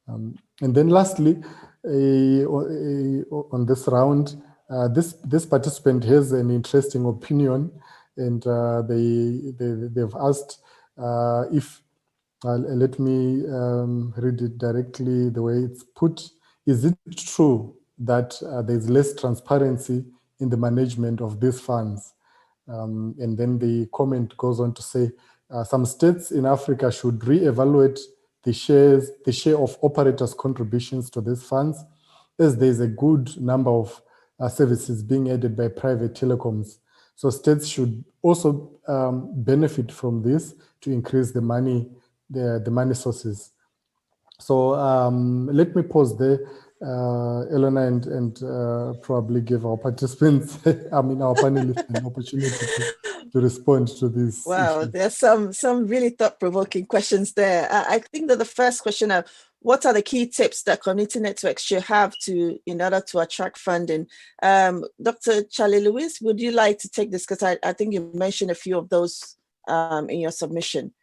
And then lastly, on this round, this participant has an interesting opinion, and they've asked if, let me read it directly the way it's put. Is it true that there's less transparency in the management of these funds? And then the comment goes on to say, some states in Africa should reevaluate the share of operators' contributions to these funds, as there's a good number of services being added by private telecoms. So states should also benefit from this to increase the money sources. So let me pause there, Eleanor, and probably give our participants, our panelists, an opportunity to respond to this. Wow, issue. there's some really thought-provoking questions there. I think that the first question of what are the key tips that community networks should have in order to attract funding? Dr. Charley Lewis, would you like to take this? Because I think you mentioned a few of those in your submission.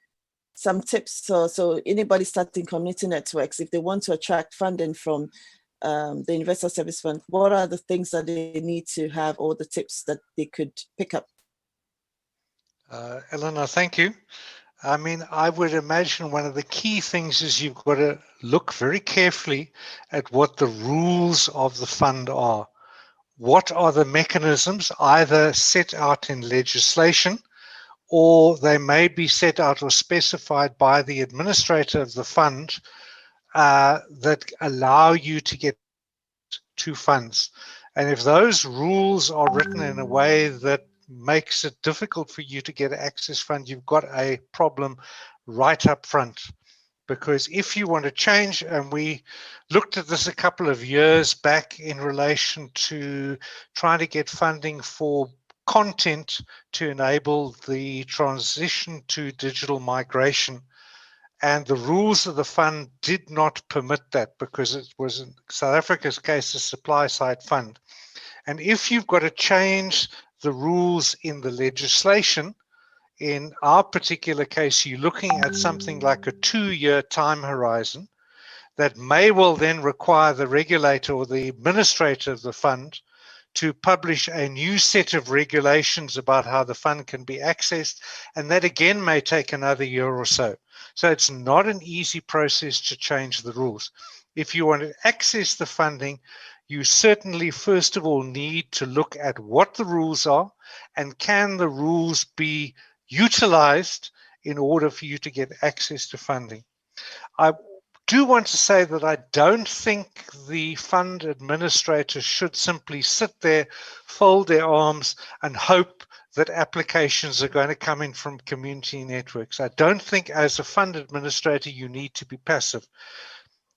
Some tips, so anybody starting community networks, if they want to attract funding from the Universal Service Fund, what are the things that they need to have, or the tips that they could pick up? Eleanor, thank you. I mean, I would imagine one of the key things is you've got to look very carefully at what the rules of the fund are. What are the mechanisms either set out in legislation, or they may be set out or specified by the administrator of the fund that allow you to get to funds. And if those rules are written in a way that makes it difficult for you to get access fund, you've got a problem right up front. Because if you want to change, and we looked at this a couple of years back in relation to trying to get funding for content to enable the transition to digital migration. And the rules of the fund did not permit that, because it was, in South Africa's case, a supply side fund. And if you've got to change the rules in the legislation, in our particular case, you're looking at something like a 2-year time horizon that may well then require the regulator or the administrator of the fund to publish a new set of regulations about how the fund can be accessed. And that again may take another year or so. So it's not an easy process to change the rules. If you want to access the funding, you certainly, first of all, need to look at what the rules are, and can the rules be utilized in order for you to get access to funding. I do want to say that I don't think the fund administrator should simply sit there, fold their arms, and hope that applications are going to come in from community networks. I don't think as a fund administrator you need to be passive.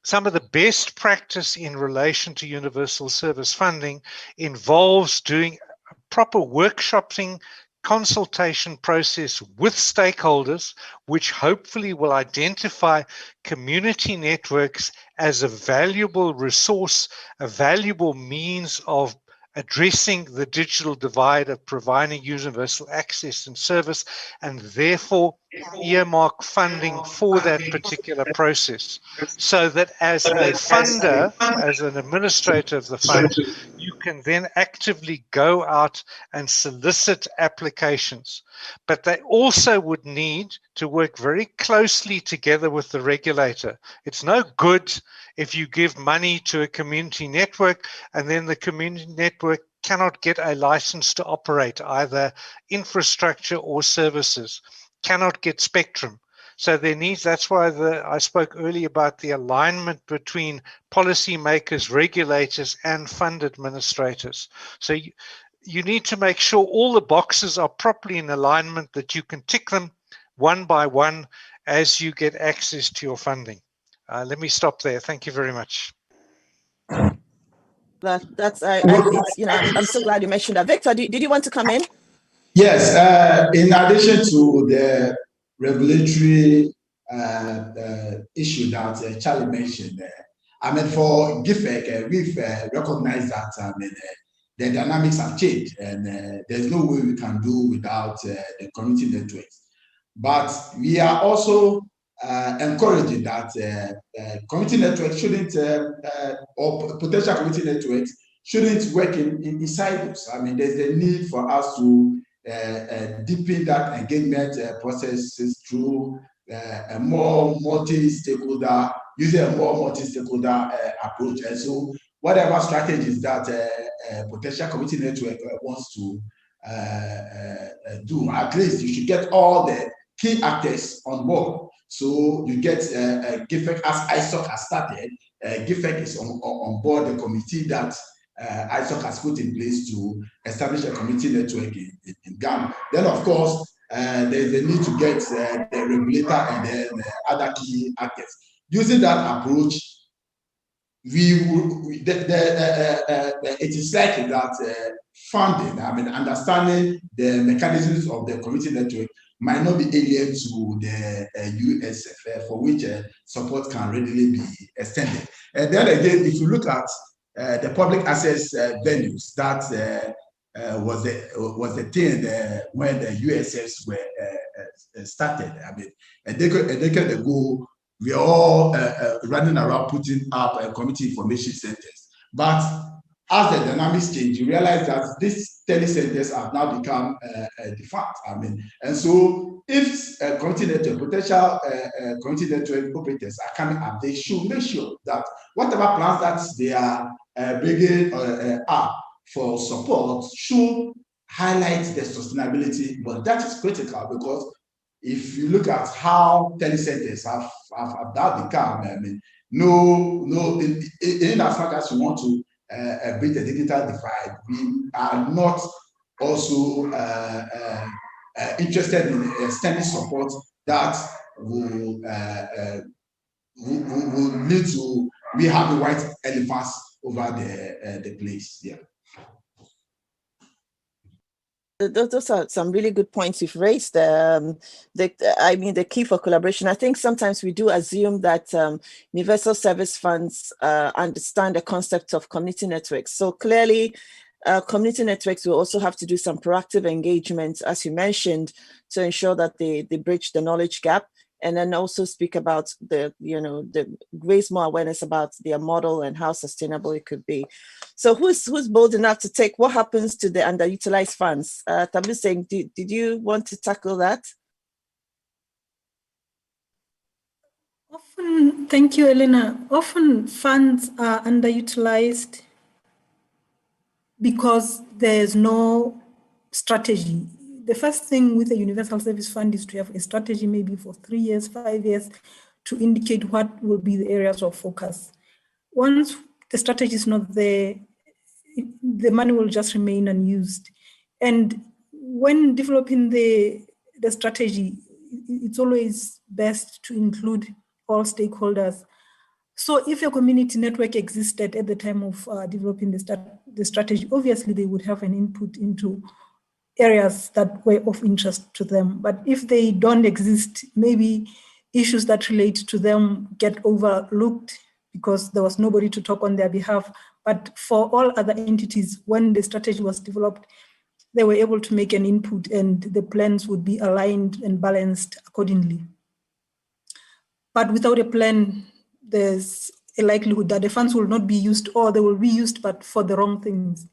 Some of the best practice in relation to universal service funding involves doing proper workshopping, consultation process with stakeholders, which hopefully will identify community networks as a valuable resource, a valuable means of addressing the digital divide of providing universal access and service, and therefore earmark funding for that particular process, so that as a funder, as an administrator of the fund, you can then actively go out and solicit applications. But they also would need to work very closely together with the regulator. It's no good if you give money to a community network and then the community network cannot get a license to operate either infrastructure or services, cannot get spectrum. So there needs, that's why I spoke earlier about the alignment between policymakers, regulators, and fund administrators. So you need to make sure all the boxes are properly in alignment, that you can tick them one by one as you get access to your funding. Let me stop there. Thank you very much. It's, you know, I'm so glad you mentioned that. Victor, did you want to come in? Yes, in addition to the regulatory issue that Charlie mentioned, I mean, for GIFEC, we've recognized that the dynamics have changed, and there's no way we can do without the community networks. But we are also encouraging that community networks shouldn't, or potential community networks shouldn't work in silos. I mean, there's a need for us to deepen that engagement processes through a more multi-stakeholder, using a more multi-stakeholder approach. And so whatever strategies that potential community network wants to do, at least you should get all the key actors on board. So you get GIFEC, as ISOC has started, GIFEC is on board the committee that ISOC has put in place to establish a community network in Ghana. Then, of course, there's a need to get the regulator and then other key actors. Using that approach, it is likely that funding, I mean, understanding the mechanisms of the community network might not be alien to the USF, for which support can readily be extended. And then again, if you look at the public access venues, that was the thing when the USFs were started. I mean, a decade ago, we are all running around putting up community information centers. But as the dynamics change, you realize that these telecenters have now become the fact. I mean, and so if community network, potential community network operators are coming up, they should make sure that whatever plans that they are bringing up for support should highlight the sustainability. But that is critical, because if you look at how telecenters have now become, I mean, in as much as you want to bridge the digital divide, we are not also interested in extending support that will lead to we have the white elephants over the place. Yeah. Those are some really good points you've raised. I mean, the key for collaboration. I think sometimes we do assume that universal service funds understand the concept of community networks. So clearly, community networks will also have to do some proactive engagement, as you mentioned, to ensure that they bridge the knowledge gap, and then also speak about raise more awareness about their model and how sustainable it could be. So who's bold enough to take what happens to the underutilized funds? Nthabiseng, did you want to tackle that? Often, thank you, Eleanor. Often funds are underutilized because there's no strategy. The first thing with a universal service fund is to have a strategy, maybe for 3 years, 5 years, to indicate what will be the areas of focus. Once the strategy is not there, the money will just remain unused. And when developing the strategy, it's always best to include all stakeholders. So if a community network existed at the time of developing the strategy, obviously they would have an input into areas that were of interest to them. But if they don't exist, maybe issues that relate to them get overlooked because there was nobody to talk on their behalf. But for all other entities, when the strategy was developed, they were able to make an input and the plans would be aligned and balanced accordingly. But without a plan, there's a likelihood that the funds will not be used, or they will be used, but for the wrong things.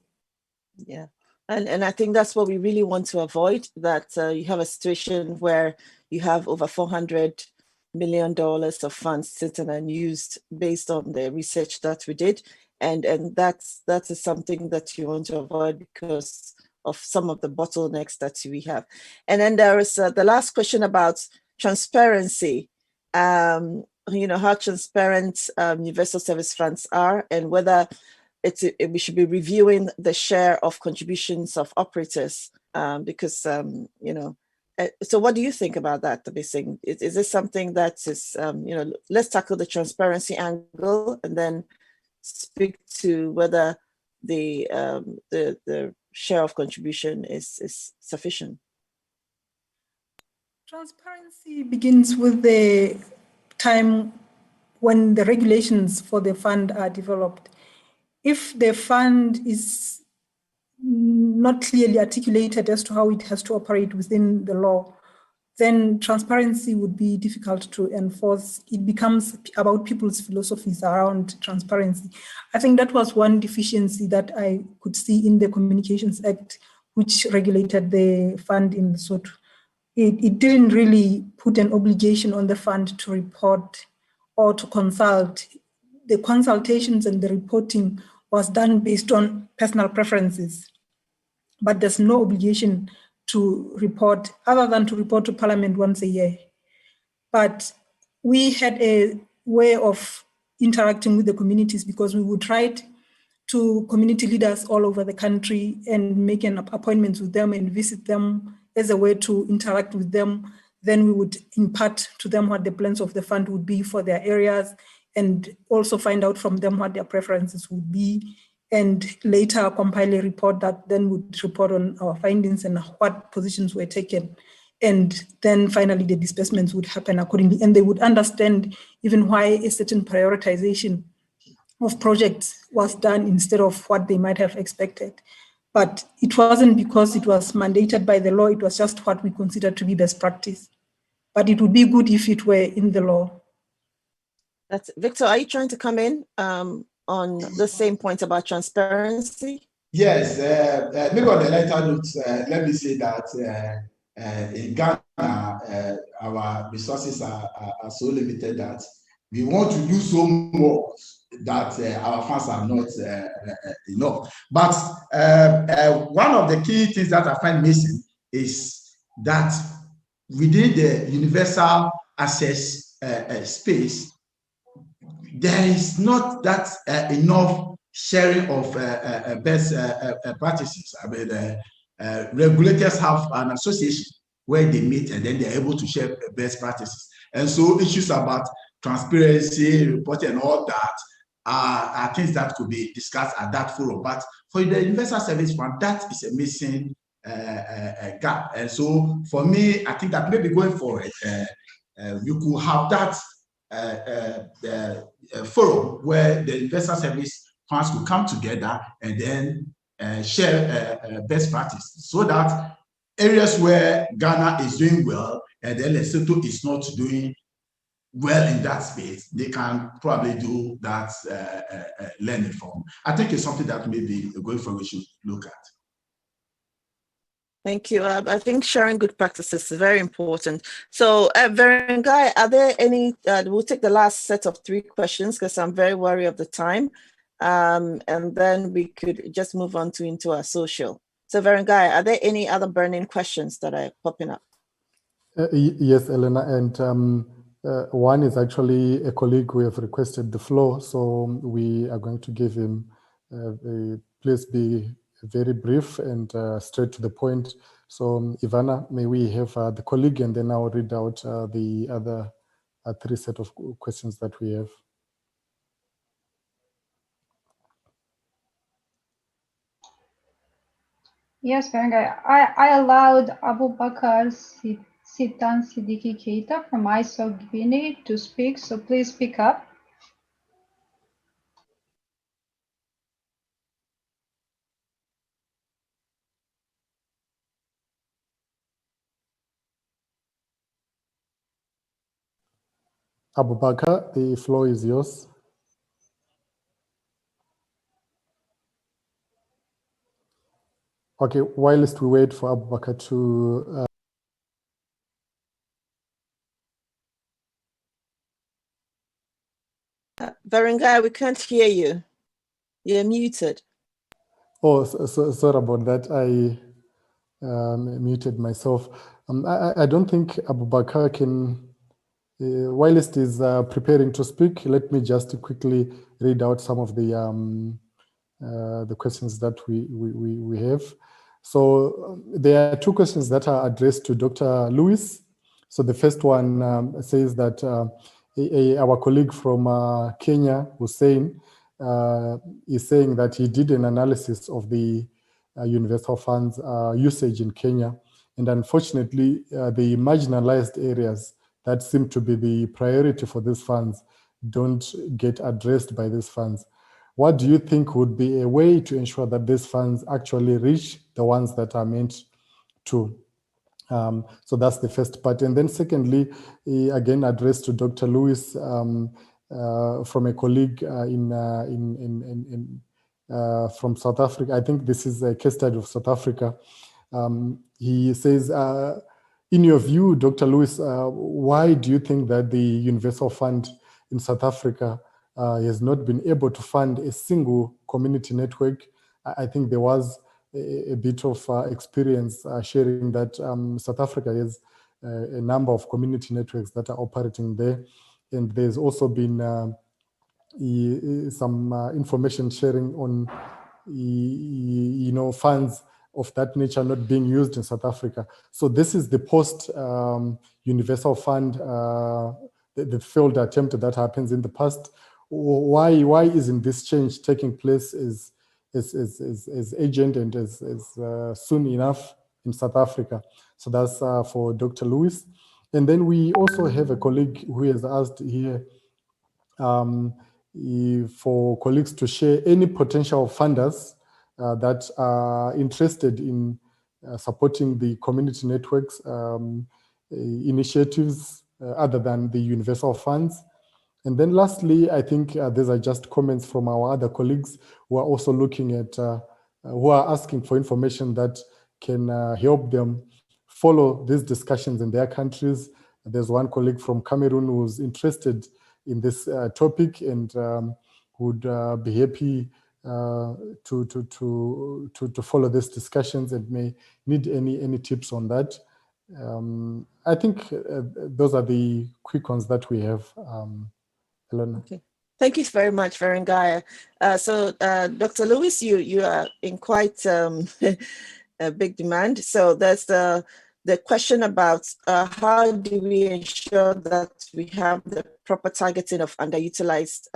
Yeah. And I think that's what we really want to avoid, that you have a situation where you have over $400 million of funds sitting unused based on the research that we did. And that is something that you want to avoid because of some of the bottlenecks that we have. And then there is the last question about transparency. How transparent universal service funds are, and whether we should be reviewing the share of contributions of operators, because, so what do you think about that, Nthabiseng? Is this something that is, let's tackle the transparency angle and then speak to whether the share of contribution is sufficient? Transparency begins with the time when the regulations for the fund are developed. If the fund is not clearly articulated as to how it has to operate within the law, then transparency would be difficult to enforce. It becomes about people's philosophies around transparency. I think that was one deficiency that I could see in the Communications Act, which regulated the fund in Lesotho. It didn't really put an obligation on the fund to report or to consult. The consultations and the reporting was done based on personal preferences, but there's no obligation to report other than to report to Parliament once a year. But we had a way of interacting with the communities because we would write to community leaders all over the country and make an appointments with them and visit them as a way to interact with them. Then we would impart to them what the plans of the fund would be for their areas and also find out from them what their preferences would be, and later compile a report that then would report on our findings and what positions were taken. And then finally the disbursements would happen accordingly, and they would understand even why a certain prioritization of projects was done instead of what they might have expected. But it wasn't because it was mandated by the law, it was just what we considered to be best practice. But it would be good if it were in the law. That's Victor, are you trying to come in on the same point about transparency? Yes, maybe on the lighter note, let me say that in Ghana, our resources are so limited that we want to do so much that our funds are not enough. But one of the key things that I find missing is that within the universal access space, there is not that enough sharing of best practices. I mean, regulators have an association where they meet and then they're able to share best practices. And so issues about transparency, reporting, and all that are things that could be discussed at that forum. But for the Universal Service Fund, that is a missing gap. And so for me, I think that maybe going forward, we could have that forum where the Universal Service Funds could come together and then share best practice, so that areas where Ghana is doing well and then Lesotho is not doing well in that space, they can probably do that learning from. I think it's something that maybe going forward we should look at. Thank you. I think sharing good practices is very important. So, Verengai, are there any, we'll take the last set of 3 questions because I'm very wary of the time. And then we could just move on into our social. So, Verengai, are there any other burning questions that are popping up? Yes, Eleanor, and one is actually a colleague who have requested the floor, so we are going to give him, please be very brief and straight to the point. So Ivana, may we have the colleague, and then I'll read out the other 3 set of questions that we have. Yes, Verengai. I allowed Abubakar Sitan Siddiqui Keita from ISO Guinea to speak, so please speak up. Abubakar, the floor is yours. Okay, whilst we wait for Abubakar to Verengai, we can't hear you. You're muted. Oh, so sorry about that. I muted myself. I don't think Abubakar can, whilst he's preparing to speak, let me just quickly read out some of the questions that we have. So there are 2 questions that are addressed to Dr. Lewis. So the first one says that our colleague from Kenya, Hussein, is saying that he did an analysis of the universal funds usage in Kenya. And unfortunately, the marginalized areas that seem to be the priority for these funds don't get addressed by these funds. What do you think would be a way to ensure that these funds actually reach the ones that are meant to? So that's the first part. And then secondly, again addressed to Dr. Lewis from a colleague from South Africa. I think this is a case study of South Africa. He says, in your view, Dr. Lewis, why do you think that the Universal Fund in South Africa has not been able to fund a single community network? I think there was a bit of experience sharing that South Africa has a number of community networks that are operating there. And there's also been some information sharing on funds of that nature not being used in South Africa. So this is the post Universal Fund, the failed attempt that happens in the past. Why isn't this change taking place as urgent and as soon enough in South Africa? So that's for Dr. Lewis. And then we also have a colleague who has asked here for colleagues to share any potential funders that are interested in supporting the community networks initiatives other than the universal funds. And then lastly, I think these are just comments from our other colleagues who are also looking at, who are asking for information that can help them follow these discussions in their countries. There's one colleague from Cameroon who's interested in this topic and would be happy to follow these discussions and may need any tips on that. I think those are the quick ones that we have. Eleanor. Okay. Thank you very much, Verengai. So, Dr. Lewis, you are in quite a big demand. So there's the question about how do we ensure that we have the proper targeting of underutilized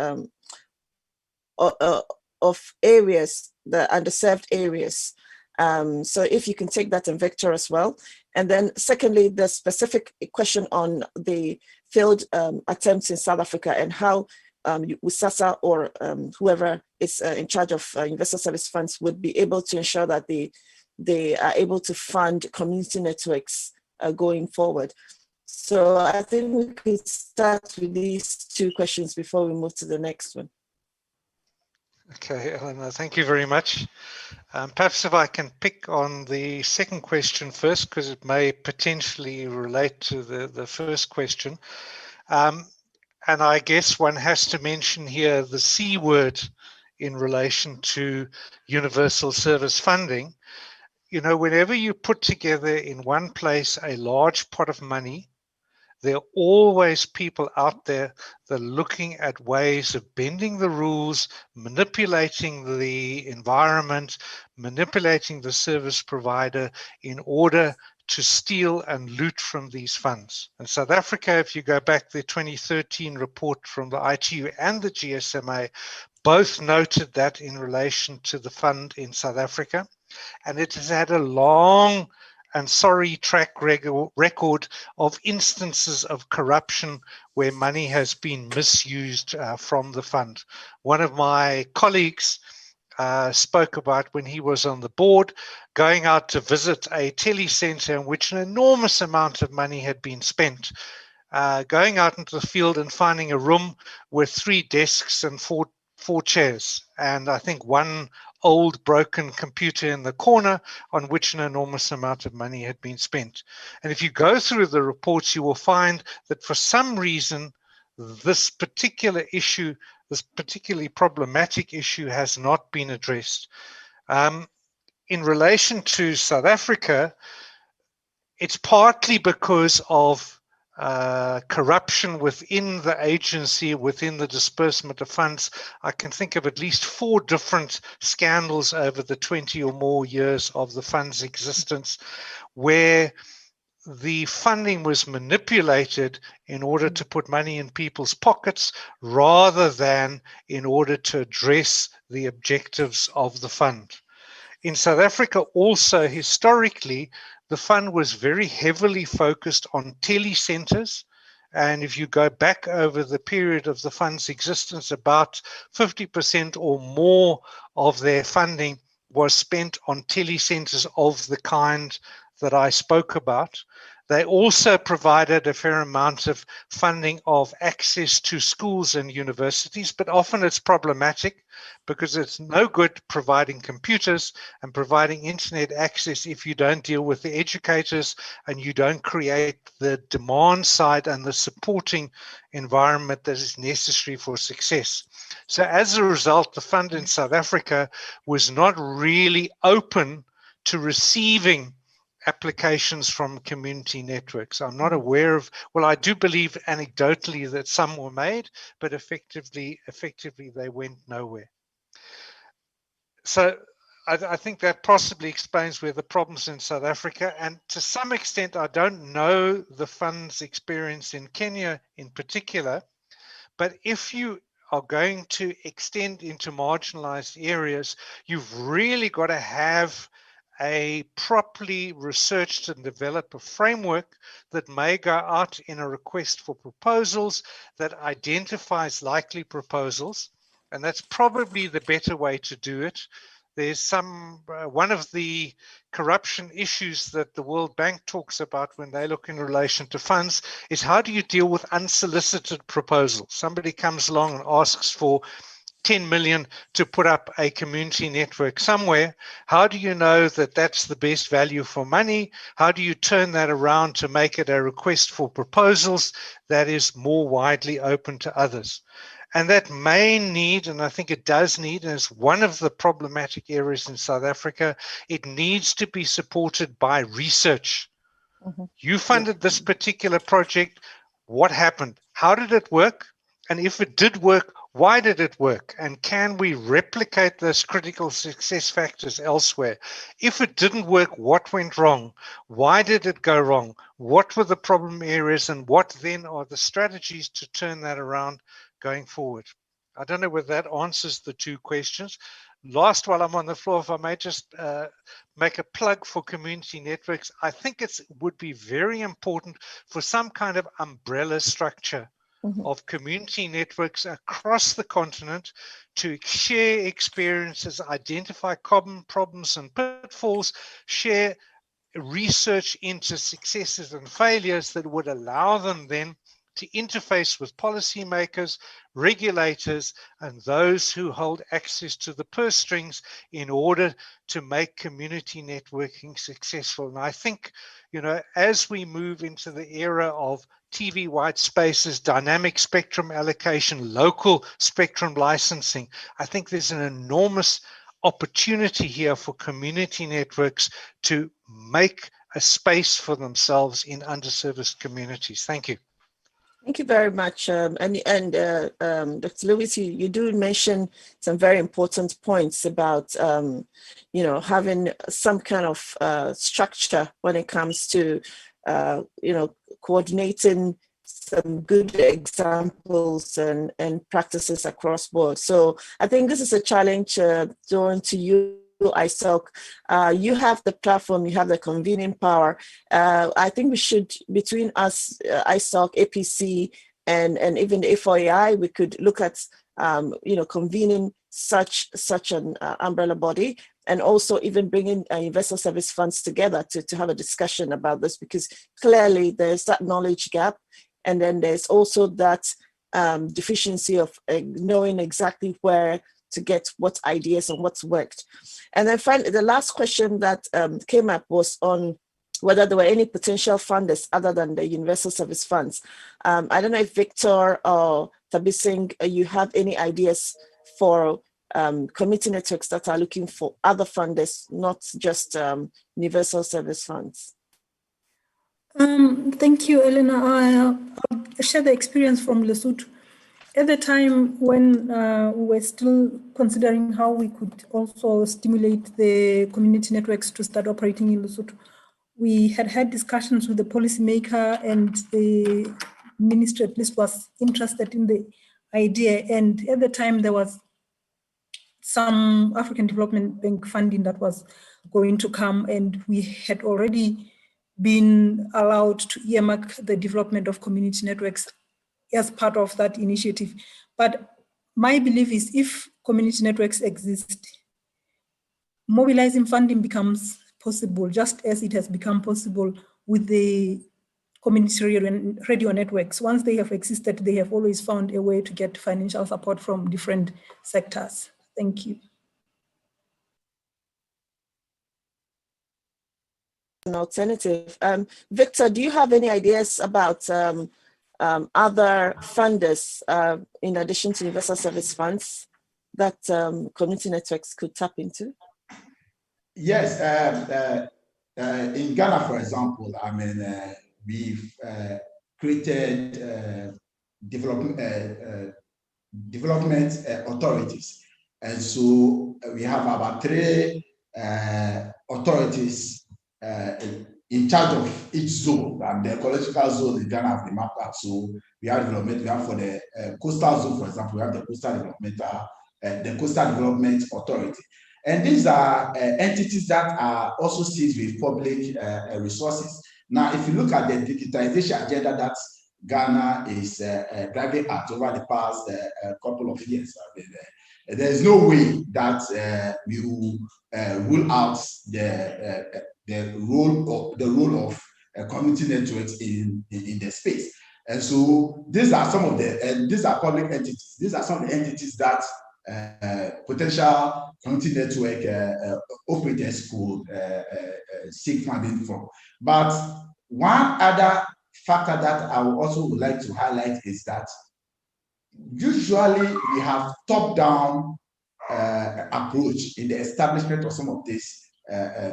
of areas, the underserved areas. So if you can take that in Victor as well. And then secondly, the specific question on the failed attempts in South Africa and how USASA or whoever is in charge of universal service funds would be able to ensure that they are able to fund community networks going forward. So I think we could start with these two questions before we move to the next one. Okay, Eleanor, thank you very much. Perhaps if I can pick on the second question first, because it may potentially relate to the first question. And I guess one has to mention here the C word in relation to universal service funding. You know, whenever you put together in one place a large pot of money, there are always people out there that are looking at ways of bending the rules, manipulating the environment, manipulating the service provider in order to steal and loot from these funds. In South Africa, if you go back, the 2013 report from the ITU and the GSMA both noted that in relation to the fund in South Africa. And it has had a long and sorry track record of instances of corruption where money has been misused from the fund. One of my colleagues spoke about when he was on the board, going out to visit a telecenter in which an enormous amount of money had been spent, going out into the field and finding a room with 3 desks and four chairs, and I think one old broken computer in the corner on which an enormous amount of money had been spent. And if you go through the reports, you will find that for some reason, this particular issue, this particularly problematic issue, has not been addressed. In relation to South Africa, it's partly because of corruption within the agency, within the disbursement of funds. I can think of at least 4 different scandals over the 20 or more years of the fund's existence, where the funding was manipulated in order to put money in people's pockets rather than in order to address the objectives of the fund. In South Africa also, historically, the fund was very heavily focused on telecenters. And if you go back over the period of the fund's existence, about 50% or more of their funding was spent on telecenters of the kind that I spoke about. They also provided a fair amount of funding of access to schools and universities, but often it's problematic because it's no good providing computers and providing internet access if you don't deal with the educators and you don't create the demand side and the supporting environment that is necessary for success. So as a result, the fund in South Africa was not really open to receiving applications from community networks. I'm not aware of, well, I do believe anecdotally that some were made, but effectively they went nowhere. So I think that possibly explains where the problems in South Africa, and to some extent, I don't know the fund's experience in Kenya in particular, but if you are going to extend into marginalized areas, you've really got to have a properly researched and developed a framework that may go out in a request for proposals that identifies likely proposals. And that's probably the better way to do it. There's one of the corruption issues that the World Bank talks about when they look in relation to funds is how do you deal with unsolicited proposals? Somebody comes along and asks for 10 million to put up a community network somewhere. How do you know that that's the best value for money? How do you turn that around to make it a request for proposals that is more widely open to others? And that may need, and I think it does need, and it's one of the problematic areas in South Africa, it needs to be supported by research. You funded this particular project. What happened? How did it work? And if it did work, Why did it work? And can we replicate those critical success factors elsewhere? If it didn't work, what went wrong? Why did it go wrong? What were the problem areas, and what then are the strategies to turn that around going forward? I don't know whether that answers the two questions. Last, while I'm on the floor, if I may just make a plug for community networks, I think it would be very important for some kind of umbrella structure of community networks across the continent to share experiences, identify common problems and pitfalls, share research into successes and failures that would allow them then to interface with policymakers, regulators, and those who hold access to the purse strings in order to make community networking successful. And I think, you know, as we move into the era of TV white spaces, dynamic spectrum allocation, local spectrum licensing, I think there's an enormous opportunity here for community networks to make a space for themselves in underserviced communities. Thank you. Thank you very much. Dr. Lewis, you do mention some very important points about, you know, having some kind of structure when it comes to, you know, coordinating some good examples and practices across board. So I think this is a challenge thrown to you, ISOC. You have the platform, you have the convening power. I think we should, between us, ISOC, APC, and even the FOAI, we could look at, you know, convening such an umbrella body, and also even bringing universal service funds together to have a discussion about this, because clearly there's that knowledge gap. And then there's also that deficiency of knowing exactly where to get what ideas and what's worked. And then finally, the last question that came up was on whether there were any potential funders other than the universal service funds. I don't know if Victor or Nthabiseng, you have any ideas for community networks that are looking for other funders, not just universal service funds. Thank you, Eleanor. I'll share the experience from Lesotho. At the time when we were still considering how we could also stimulate the community networks to start operating in Lesotho, we had discussions with the policymaker, and the ministry at least was interested in the idea. And at the time there was some African Development Bank funding that was going to come, and we had already been allowed to earmark the development of community networks as part of that initiative. But my belief is, if community networks exist, mobilizing funding becomes possible, just as it has become possible with the community radio networks. Once they have existed, they have always found a way to get financial support from different sectors. Thank you. An alternative. Victor, do you have any ideas about other funders in addition to universal service funds that community networks could tap into? Yes, in Ghana, for example, I mean, we've created development authorities, and so we have about 3 authorities in charge of each zone, and the ecological zone in Ghana have been mapped out. So we have development. We have for the coastal zone, for example, we have the Coastal Development Authority, and these are entities that are also seized with public resources. Now, if you look at the digitization agenda that Ghana is driving at over the past couple of years, there is no way that we will rule out the role of community networks in the space. And so these are some of the these are public entities. These are some of the entities that potential community network operators could seek funding from. But one other factor that I would like to highlight is that usually we have top-down approach in the establishment of some of these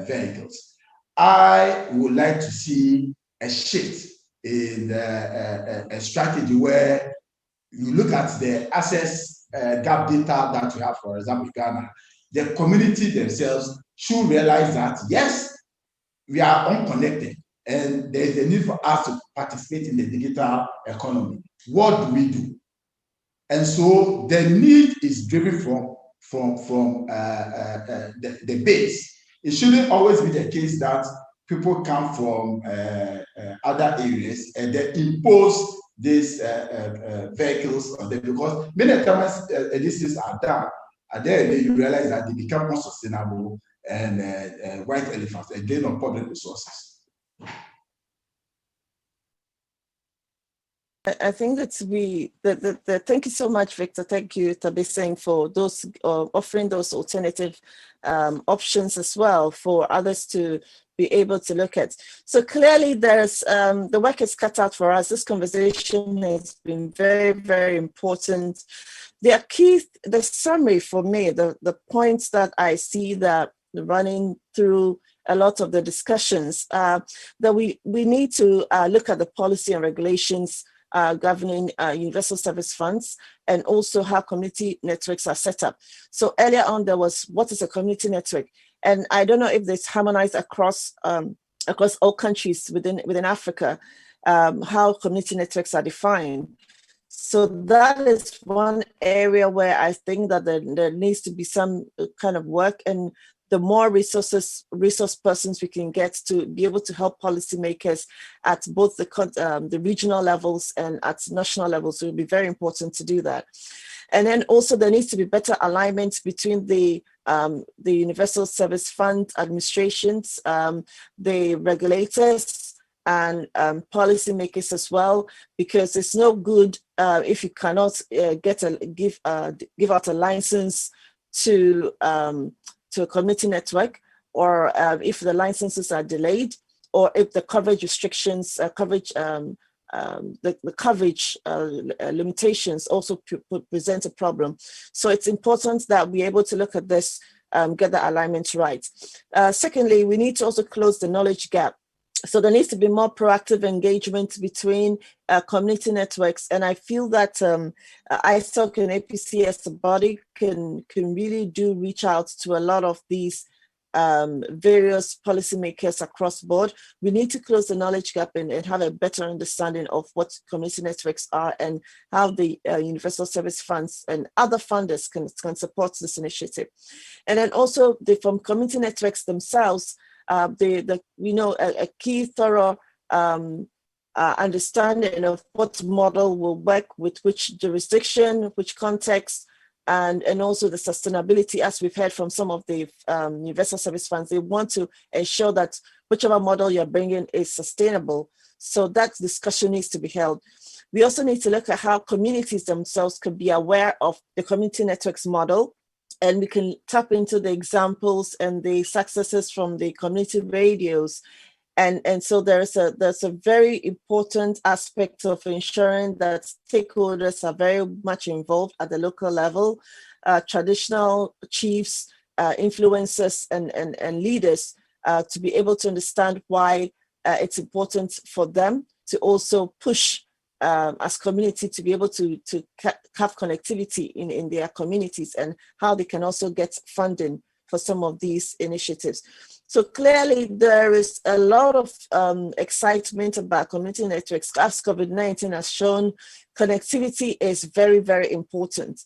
vehicles. I would like to see a shift in a strategy where you look at the access gap data that we have, for example, Ghana, the community themselves should realize that, yes, we are unconnected and there is a need for us to participate in the digital economy. What do we do? And so the need is driven from the base. It shouldn't always be the case that people come from other areas and they impose these vehicles on them, because many times these things are done, and then you realize that they become unsustainable and white elephants, and drain on public resources. I think that thank you so much, Victor. Thank you, Nthabiseng, for those offering those alternative options as well for others to be able to look at. So clearly there's the work is cut out for us. This conversation has been very, very important. The summary for me, the points that I see that running through a lot of the discussions, that we need to look at the policy and regulations governing universal service funds, and also how community networks are set up. So earlier on, there was, what is a community network? And I don't know if it's harmonized across all countries within Africa, how community networks are defined. So that is one area where I think that there needs to be some kind of work, and the more resource persons we can get to be able to help policymakers at both the regional levels and at national levels, it will be very important to do that. And then also there needs to be better alignment between the Universal Service Fund administrations, the regulators, and policymakers as well, because it's no good if you cannot give out a license to a community network, or if the licenses are delayed, or if the coverage restrictions, the coverage limitations also present a problem. So it's important that we're able to look at this, get the alignment right. Secondly, we need to also close the knowledge gap. So there needs to be more proactive engagement between community networks. And I feel that ISOC and APC as a body can really reach out to a lot of these various policymakers across board. We need to close the knowledge gap and have a better understanding of what community networks are and how the Universal Service Funds and other funders can support this initiative. And then also from community networks themselves, we know a key thorough understanding of what model will work with which jurisdiction, which context, and also the sustainability, as we've heard from some of the universal service funds. They want to ensure that whichever model you're bringing is sustainable. So that discussion needs to be held. We also need to look at how communities themselves could be aware of the community networks model, and we can tap into the examples and the successes from the community radios. And so there's a very important aspect of ensuring that stakeholders are very much involved at the local level, traditional chiefs, influencers, and leaders to be able to understand why it's important for them to also push as community to be able to have connectivity in their communities, and how they can also get funding for some of these initiatives. So clearly there is a lot of excitement about community networks. As COVID-19 has shown, connectivity is very, very important.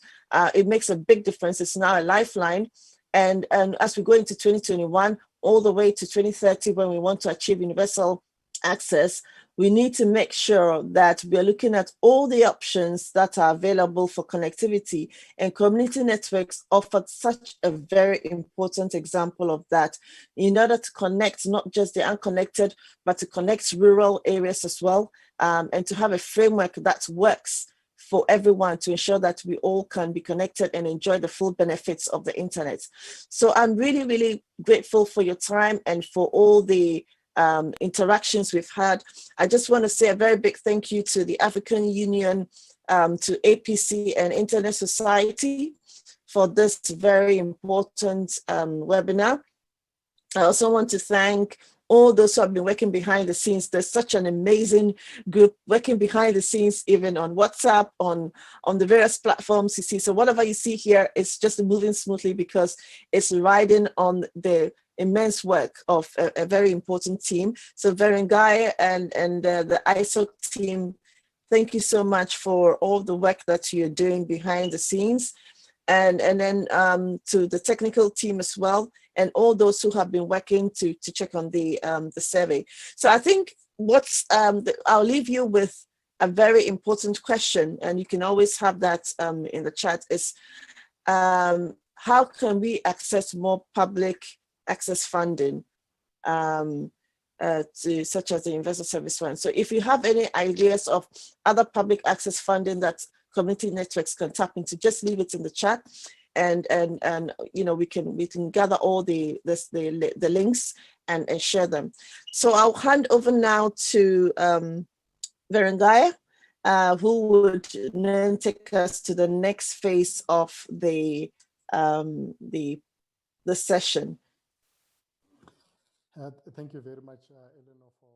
It makes a big difference. It's now a lifeline. And as we go into 2021, all the way to 2030, when we want to achieve universal access, we need to make sure that we are looking at all the options that are available for connectivity, and community networks offer such a very important example of that, in order to connect not just the unconnected, but to connect rural areas as well, and to have a framework that works for everyone to ensure that we all can be connected and enjoy the full benefits of the internet. So I'm really, really grateful for your time and for all the interactions we've had. I just want to say a very big thank you to the African Union, to APC and Internet Society for this very important webinar. I also want to thank all those who have been working behind the scenes. There's such an amazing group working behind the scenes, even on WhatsApp, on the various platforms you see. So whatever you see here, it's just moving smoothly because it's riding on the immense work of a very important team. So Verengai and the ISO team, thank you so much for all the work that you're doing behind the scenes. And then to the technical team as well, and all those who have been working to check on the survey. So I think I'll leave you with a very important question, and you can always have that in the chat, is how can we access more public access funding, such as the Universal Service Fund? So if you have any ideas of other public access funding that community networks can tap into, just leave it in the chat, and you know, we can gather all the links and share them. So I'll hand over now to Verengai, who would then take us to the next phase of the session. Thank you very much, Eleanor, for